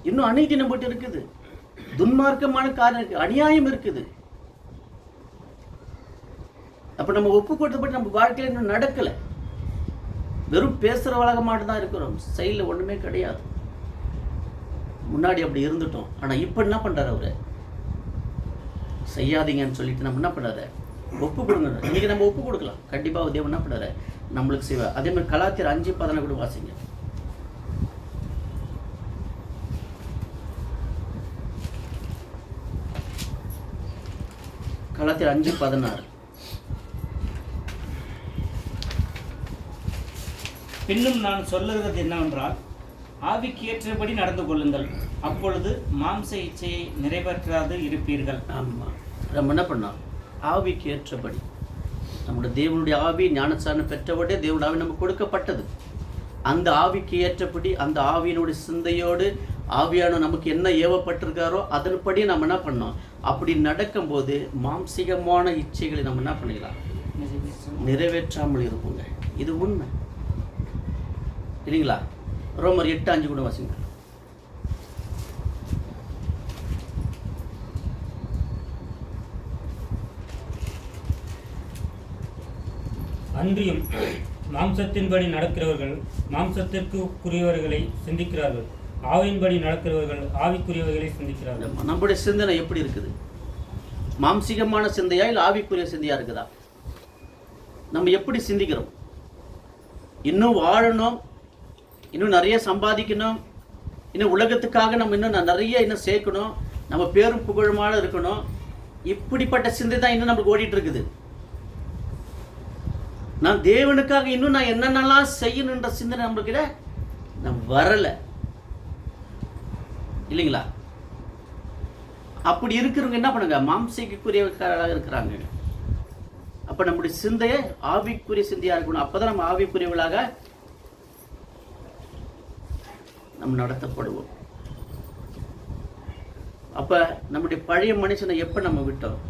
இன்னும் அநீதி நம்மகிட்ட இருக்குது, துன்மார்க்கமான காரியம் இருக்கு, அநியாயம் இருக்குது. அப்ப நம்ம ஒப்பு கொடுத்தபடி நம்ம வாழ்க்கையில இன்னும் நடக்கல. வெறும் பேசுற வழக்க மட்டும் தான் இருக்கிறோம், செயல ஒண்ணுமே கிடையாது. முன்னாடி அப்படி இருந்துட்டோம். ஆனா இப்ப என்ன பண்றாரு அவரு, செய்யாதீங்கன்னு சொல்லிட்டு நம்ம என்ன பண்றாரு, ஒப்பு கொடுங்க. இன்னைக்கு நம்ம ஒப்பு கொடுக்கலாம், கண்டிப்பா தேவன் என்ன பண்றாரு, நம்மளுக்கு செய்வார். அதே மாதிரி கலாத்தியர் 5:14 கூட வாசிங்க. கலாத்தியர் 5:16. பின்னும் நான் சொல்லுகிறது என்னவென்றால், ஆவிக்கு ஏற்றபடி நடந்து கொள்ளுங்கள், அப்பொழுது மாம்ச இச்சையை நிறைவேற்றாது இருப்பீர்கள். ஆமாம், நம்ம என்ன பண்ணோம், ஆவிக்கு ஏற்றபடி. நம்முடைய தேவனுடைய ஆவி ஞானஸ்நானம் பெற்றபடியே தேவனுடைய ஆவி நமக்கு கொடுக்கப்பட்டது. அந்த ஆவிக்கு ஏற்றபடி, அந்த ஆவியினுடைய சிந்தையோடு ஆவியான நமக்கு என்ன ஏவப்பட்டிருக்காரோ அதன்படி நம்ம என்ன பண்ணோம். அப்படி நடக்கும்போது மாம்சிகமான இச்சைகளை நம்ம என்ன பண்ணிக்கலாம், நிறைவேற்றாமல் இருப்போங்க. இது உண்மை இல்லைங்களா? ரோமர் 8:5 கூட வாசிங்க. அன்றியும் மாம்சத்தின்படி நடக்கிறவர்கள் மாம்சத்திற்குரியவர்களை சிந்திக்கிறார்கள், ஆவியின்படி நடக்கிறவர்கள் ஆவிக்குரியவர்களை சிந்திக்கிறார்கள். நம்முடைய சிந்தனை எப்படி இருக்குது? மாம்சிகமான சிந்தையா இல்லை ஆவிக்குரிய சிந்தையா இருக்குதா? நம்ம எப்படி சிந்திக்கிறோம்? இன்னும் வாழணும், இன்னும் நிறைய சம்பாதிக்கணும், இன்னும் உலகத்துக்காக நம்ம இன்னும் நிறைய இன்னும் சேர்க்கணும், நம்ம பேரும் புகழுமான இருக்கணும், இப்படிப்பட்ட சிந்தை தான் இன்னும் நம்மளுக்கு ஓடிட்டு இருக்குது. நான் தேவனுக்காக இன்னும் நான் என்னென்னலாம் செய்யணுன்ற சிந்தனை நம்மளுக்கு நம்ம வரல இல்லைங்களா? அப்படி இருக்கிறவங்க என்ன பண்ணுங்க, மாம்சிக்குரியவர்களாக இருக்கிறாங்க. அப்ப நம்முடைய சிந்தையை ஆவிக்குரிய சிந்தையா இருக்கணும். அப்பதான் நம்ம ஆவிக்குரியவர்களாக நம்ம நடத்தப்படுவோம். அப்ப நம்முடைய பழைய மனுஷனை எப்ப நம்ம விட்டோம்,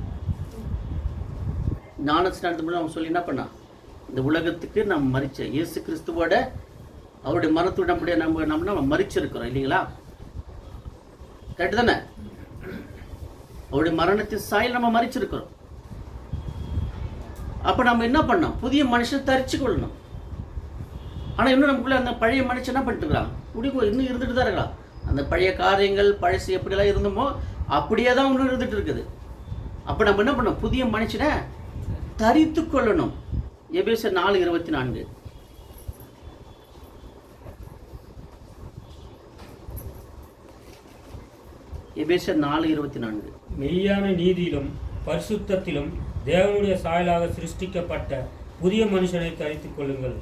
ஞானஸ்நானத்து மூலம் அவன் சொல்லி என்ன பண்ணா, இந்த உலகத்துக்கு நம்ம மரிச்ச இயேசு கிறிஸ்துவோட அவருடைய மரணத்தோட நம்முடைய நம்ம மரிச்சிருக்கிறோம் இல்லைங்களா? கரெக்ட் தானே? அவருடைய மரணத்தின் சாயல் நம்ம மரிச்சிருக்கிறோம். அப்ப நம்ம என்ன பண்ணோம், புதிய மனுஷன் தரிச்சு கொள்ளணும். ஆனா இன்னும் நமக்குள்ள அந்த பழைய மனுஷன் என்ன பண்ணிட்டு இருக்கான், இன்னும் இருந்துட்டு தான் இருக்கலாம். அந்த பழைய காரியங்கள் பழசு எப்படிலாம் இருந்தோமோ அப்படியே தான் இன்னும் இருந்துட்டு இருக்குது. அப்ப நம்ம என்ன பண்ணோம், புதிய மனுஷனை தரித்து கொள்ளணும். எபேசியர் 4:24. எபேசியர் 4:24. மெய்யான நீதியிலும் பரிசுத்தத்திலும் தேவனுடைய சாயலாக சிருஷ்டிக்கப்பட்ட புதிய மனுஷனை தரித்துக் கொள்ளுங்கள்.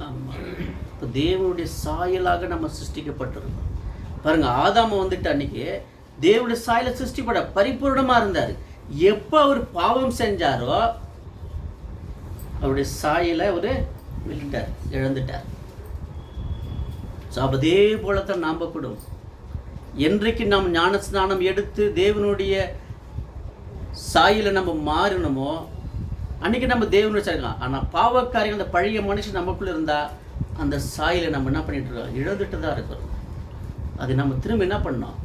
இப்போ தேவனுடைய சாயலாக நம்ம சிருஷ்டிக்கப்பட்டிருக்கோம். பாருங்க, ஆதாம வந்துட்டு அன்னைக்கு தேவனுடைய சாயலை சிருஷ்டிப்பட பரிபூர்ணமா இருந்தார். எப்போ அவர் பாவம் செஞ்சாரோ அவருடைய சாயலை அவரு விட்டுட்டார், இழந்துட்டார். அதே போலத்தான் நாம கூட என்றைக்கு நாம் ஞானஸ்நானம் எடுத்து தேவனுடைய சாயலை நம்ம மாறணுமோ அன்னைக்கு நம்ம தேவனுடைய சாயலாம். ஆனால் பாவக்காரிகள் அந்த பழைய மனுஷன் நமக்குள்ள இருந்தா அந்த சாயலை நம்ம என்ன பண்ணிட்டு இருக்கோம், இழந்துட்டு தான் இருக்கிறோம். அது நம்ம திரும்ப என்ன பண்ணோம்,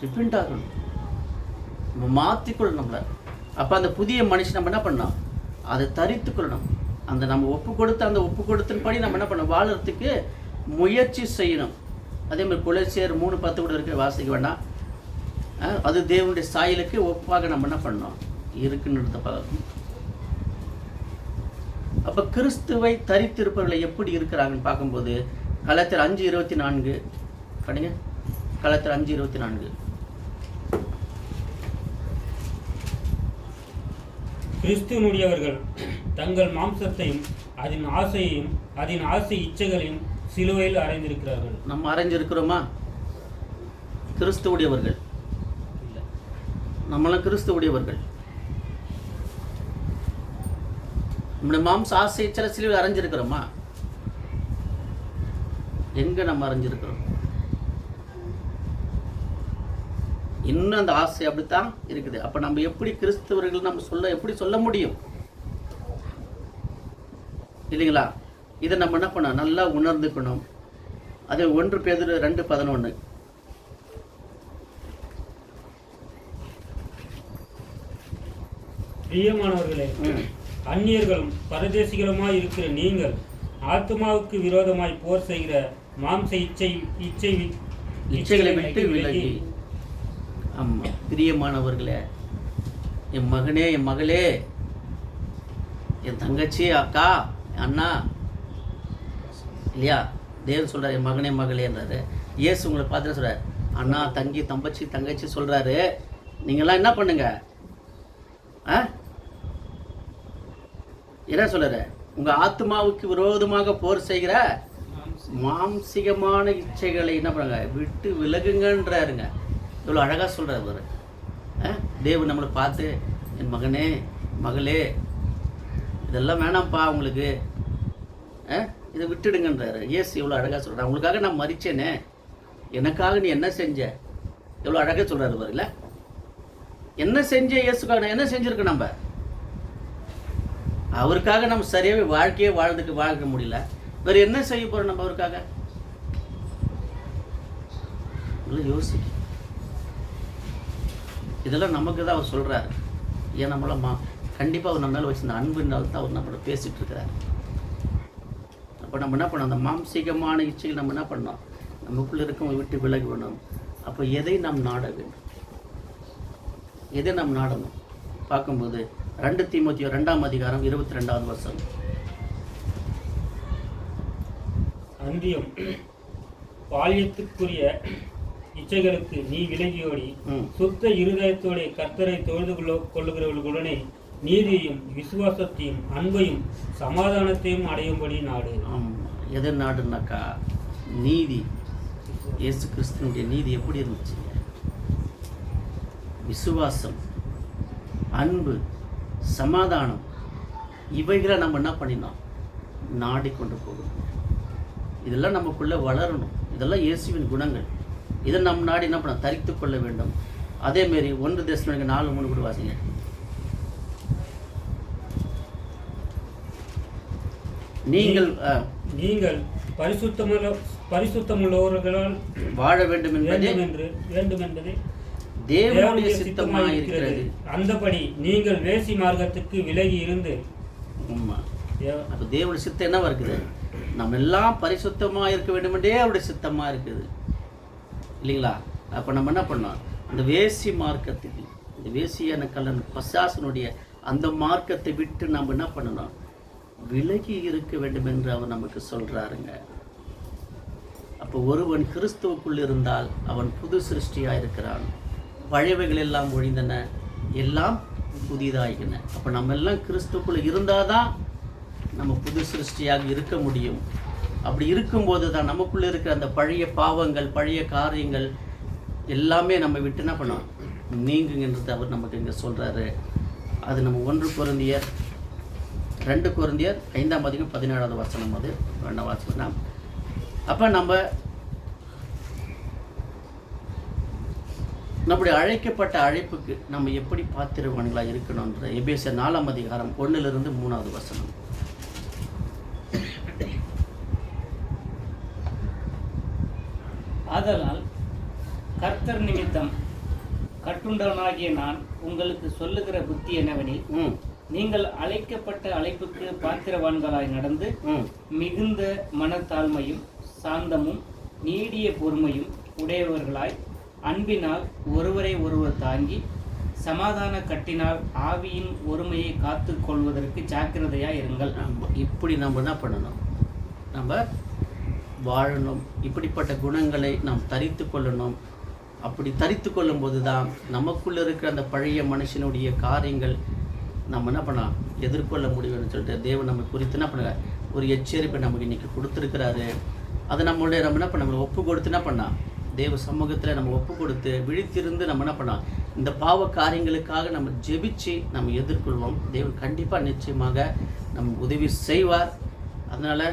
ரிப்பெண்ட் ஆகணும், நம்ம மாற்றிக்கொள்ளணும் நம்மள. அப்போ அந்த புதிய மனுஷன் நம்ம என்ன பண்ணோம், அதை தரித்து கொள்ளணும். அந்த நம்ம ஒப்பு கொடுத்தன்படி நம்ம என்ன பண்ணோம், வாழறதுக்கு முயற்சி செய்யணும். அதே மாதிரி கொலோசியர் 3:10 கூட இருக்கிற வாசிக்க வேண்டாம். அது தேவனுடைய சாயலுக்கு ஒப்பாக நம்ம என்ன பண்ணோம் இருக்குன்னு பார்க்கணும். அப்போ கிறிஸ்துவை தரித்திருப்பவர்களை எப்படி இருக்கிறாங்கன்னு பார்க்கும்போது கலாத்தியர் 5:24 படிங்க. கலாத்தியர் 5:24. கிறிஸ்துவனுடையவர்கள் தங்கள் மாம்சத்தையும் அதன் ஆசை இச்சைகளையும் சிலுவையில் அறைந்திருக்கிறார்கள். நம்ம அறைஞ்சிருக்கிறோமா? கிறிஸ்துவுடையவர்கள் இல்லை. நம்மளாம் கிறிஸ்துவுடையவர்கள். நம்முடைய மாம்ச ஆசை இச்சையில சிலுவையில் அறைஞ்சிருக்கிறோமா? எங்க நம்ம அறைஞ்சிருக்கிறோம்? இன்னும் அந்த ஆசை அப்படித்தான் இருக்குது. அப்ப நம்ம எப்படி கிறிஸ்தவர்கள் நம்ம எப்படி சொல்ல முடியும்? இல்லைங்களா? இதை நம்ம என்ன பண்ணோம்? நல்லா உணர்ந்துக்கணும். அது 1 பேதுரு 2:11. பிரியமானவர்களே, அந்நியர்களும் பரதேசிகளுமாய் இருக்கிற நீங்கள் ஆத்மாவுக்கு விரோதமாய் போர் செய்கிற மாம்ச இச்சைகளை விட்டு விலகி. ஆமா, பிரியமானவர்களே, என் மகனே, என் மகளே, என் தங்கச்சி, அக்கா, அண்ணா, இல்லையா? தேவன் சொல்றாரு என் மகனே மகளேன்றாரு. இயேசு உங்களை பார்த்துட்டு சொல்றாரு அண்ணா, தங்கி, தங்கச்சி சொல்றாரு. நீங்களாம் என்ன பண்ணுங்க? என்ன சொல்றாரு? உங்க ஆத்மாவுக்கு விரோதமாக போர் செய்கிற மாம்சிகமான இச்சைகளை என்ன பண்ணுங்க? விட்டு விலகுங்கன்றாருங்க. இவ்வளோ அழகாக சொல்கிறார் அவர். தேவன் நம்மளை பார்த்து என் மகனே மகளே இதெல்லாம் வேணாம்ப்பா உங்களுக்கு, இதை விட்டுடுங்கன்றாரு. இயேசு எவ்வளோ அழகாக சொல்கிறார். உங்களுக்காக நான் மரிச்சேனே, எனக்காக நீ என்ன செஞ்ச? எவ்வளோ அழகாக சொல்கிறாரு பாருங்கள. என்ன செஞ்ச இயேசுக்காக? நான் என்ன செஞ்சுருக்கேன்? நம்ம அவருக்காக நம்ம சரியாகவே வாழ்க்கையே வாழ்க்க முடியல. வேறு என்ன செய்ய போகிறோம் நம்ம அவருக்காக? யோசிக்க. இதெல்லாம் நமக்கு தான் அவர் சொல்கிறாரு. ஏன் நம்மளம்மா கண்டிப்பாக அவர் நம்ம மேலே வச்சிருந்த அன்பினால் தான் அவர் நம்மளோட பேசிகிட்டு இருக்கிறார். அப்போ நம்ம என்ன பண்ணோம்? அந்த மாம்சீகமான இச்சைகள் நம்ம என்ன பண்ணோம்? நமக்குள்ளே இருக்கவங்க விட்டு விலகி வேணும். அப்போ எதை நாம் நாட வேண்டும்? எதை நாம் நாடணும்? பார்க்கும்போது 2 தீமோத்தேயு 2:22. அன்றியும் பால்யத்துக்குரிய இச்சைகளுக்கு நீ விலகியோடி சுத்த இருதயத்தோட கர்த்தரை தொழுது கொள்ளுகிறவர்களுடனே நீதியையும் விசுவாசத்தையும் அன்பையும் சமாதானத்தையும் அடையும்படி நாடு. எதை நாடுனாக்கா? நீதி. இயேசு கிறிஸ்துவனுடைய நீதி எப்படி இருந்துச்சு? விசுவாசம், அன்பு, சமாதானம், இவைகளை நம்ம என்ன பண்ணினோம்? நாடிக்கொண்டு போகணும். இதெல்லாம் நமக்குள்ளே வளரணும். இதெல்லாம் இயேசுவின் குணங்கள். இதை நம்ம நாடி என்ன பண்ண? தரித்து கொள்ள வேண்டும். அதேமாரி 1 தெசலோனிக்கர் 4:3 கூட வாசிங்க. நீங்கள் பரிசுத்தமுள்ளவர்களால் வாழ வேண்டும் என்பதே தேவனுடைய சித்தமாக இருக்கிறது. அந்தபடி நீங்கள் வேசி மார்க்கத்துக்கு விலகி இருந்து. அப்போ தேவனுடைய சித்தம் என்னவா இருக்குது? நம்ம எல்லாம் பரிசுத்தமாக இருக்க வேண்டும் என்றே அவருடைய சித்தமாக இருக்குது, இல்லைங்களா? அப்போ நம்ம என்ன பண்ணோம்? அந்த வேசி மார்க்கத்துக்கு, இந்த வேசியான கல்லன் பசாசனுடைய அந்த மார்க்கத்தை விட்டு நம்ம என்ன பண்ணணும்? விலகி இருக்க வேண்டும் என்று அவர் நமக்கு சொல்கிறாருங்க. அப்போ ஒருவன் கிறிஸ்துவுக்குள் இருந்தால் அவன் புது சிருஷ்டியாக இருக்கிறான். பழையவைகள் எல்லாம் ஒழிந்தன, எல்லாம் புதிதாகின. அப்போ நம்ம எல்லாம் கிறிஸ்துவுக்குள்ளே இருந்தால் தான் நம்ம புது சிருஷ்டியாக இருக்க முடியும். அப்படி இருக்கும்போது தான் நமக்குள்ளே இருக்கிற அந்த பழைய பாவங்கள், பழைய காரியங்கள் எல்லாமே நம்ம விட்டு என்ன பண்ணோம்? நீங்குங்கன்றது அவர் நமக்கு இங்கே சொல்கிறாரு. அது நம்ம 1 கொரிந்தியர் 2 கொரிந்தியர் 5:17 அது வேணா வாசிக்கலாம். அப்போ நம்முடைய அழைக்கப்பட்ட அழைப்புக்கு நம்ம எப்படி பாத்திரவான்களாக இருக்கணும்ன்ற எபேசியர் 4:1-3 ஆதலால் கர்த்தர் நிமித்தம் கட்டுண்டவனாகிய நான் உங்களுக்கு சொல்லுகிற புத்தி என்னவெனில், நீங்கள் அழைக்கப்பட்ட அழைப்புக்கு பாத்திரவான்களாய் நடந்து மிகுந்த மனத்தாழ்மையும் சாந்தமும் நீடிய பொறுமையும் உடையவர்களாய் அன்பினால் ஒருவரை ஒருவர் தாங்கி சமாதான கட்டினால் ஆவியின் ஒருமையை காத்து கொள்வதற்கு ஜாக்கிரதையாக இருங்கள். இப்படி நம்ம என்ன பண்ணணும்? நம்ம வாழணும். இப்படிப்பட்ட குணங்களை நாம் தரித்து கொள்ளணும். அப்படி தரித்து கொள்ளும்போது தான் நமக்குள்ளே இருக்கிற அந்த பழைய மனுஷனுடைய காரியங்கள் நம்ம என்ன பண்ணலாம், எதிர்கொள்ள முடியும்னு சொல்லிட்டு தேவன் நம்ம குறித்து என்ன பண்ணுறார், ஒரு எச்சரிப்பை நமக்கு இன்றைக்கி கொடுத்துருக்கிறாரு. அதை நம்ம என்ன பண்ண, நம்ம ஒப்பு கொடுத்து என்ன பண்ணால், தேவ சமூகத்தில் நம்ம ஒப்பு கொடுத்து விழித்திருந்து நம்ம என்ன பண்ணலாம், இந்த பாவ காரியங்களுக்காக நம்ம ஜெபிச்சு நம்ம எதிர்கொள்வோம். தேவன் கண்டிப்பாக நிச்சயமாக நம்ம உதவி செய்வார். அதனால்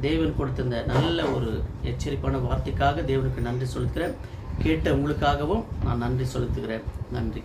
தேவன் கொடுத்த இந்த நல்ல ஒரு எச்சரிப்பான வார்த்தைக்காக தேவனுக்கு நன்றி செலுத்துகிறேன். கேட்ட உங்களுக்காகவும் நான் நன்றி செலுத்துகிறேன். நன்றி.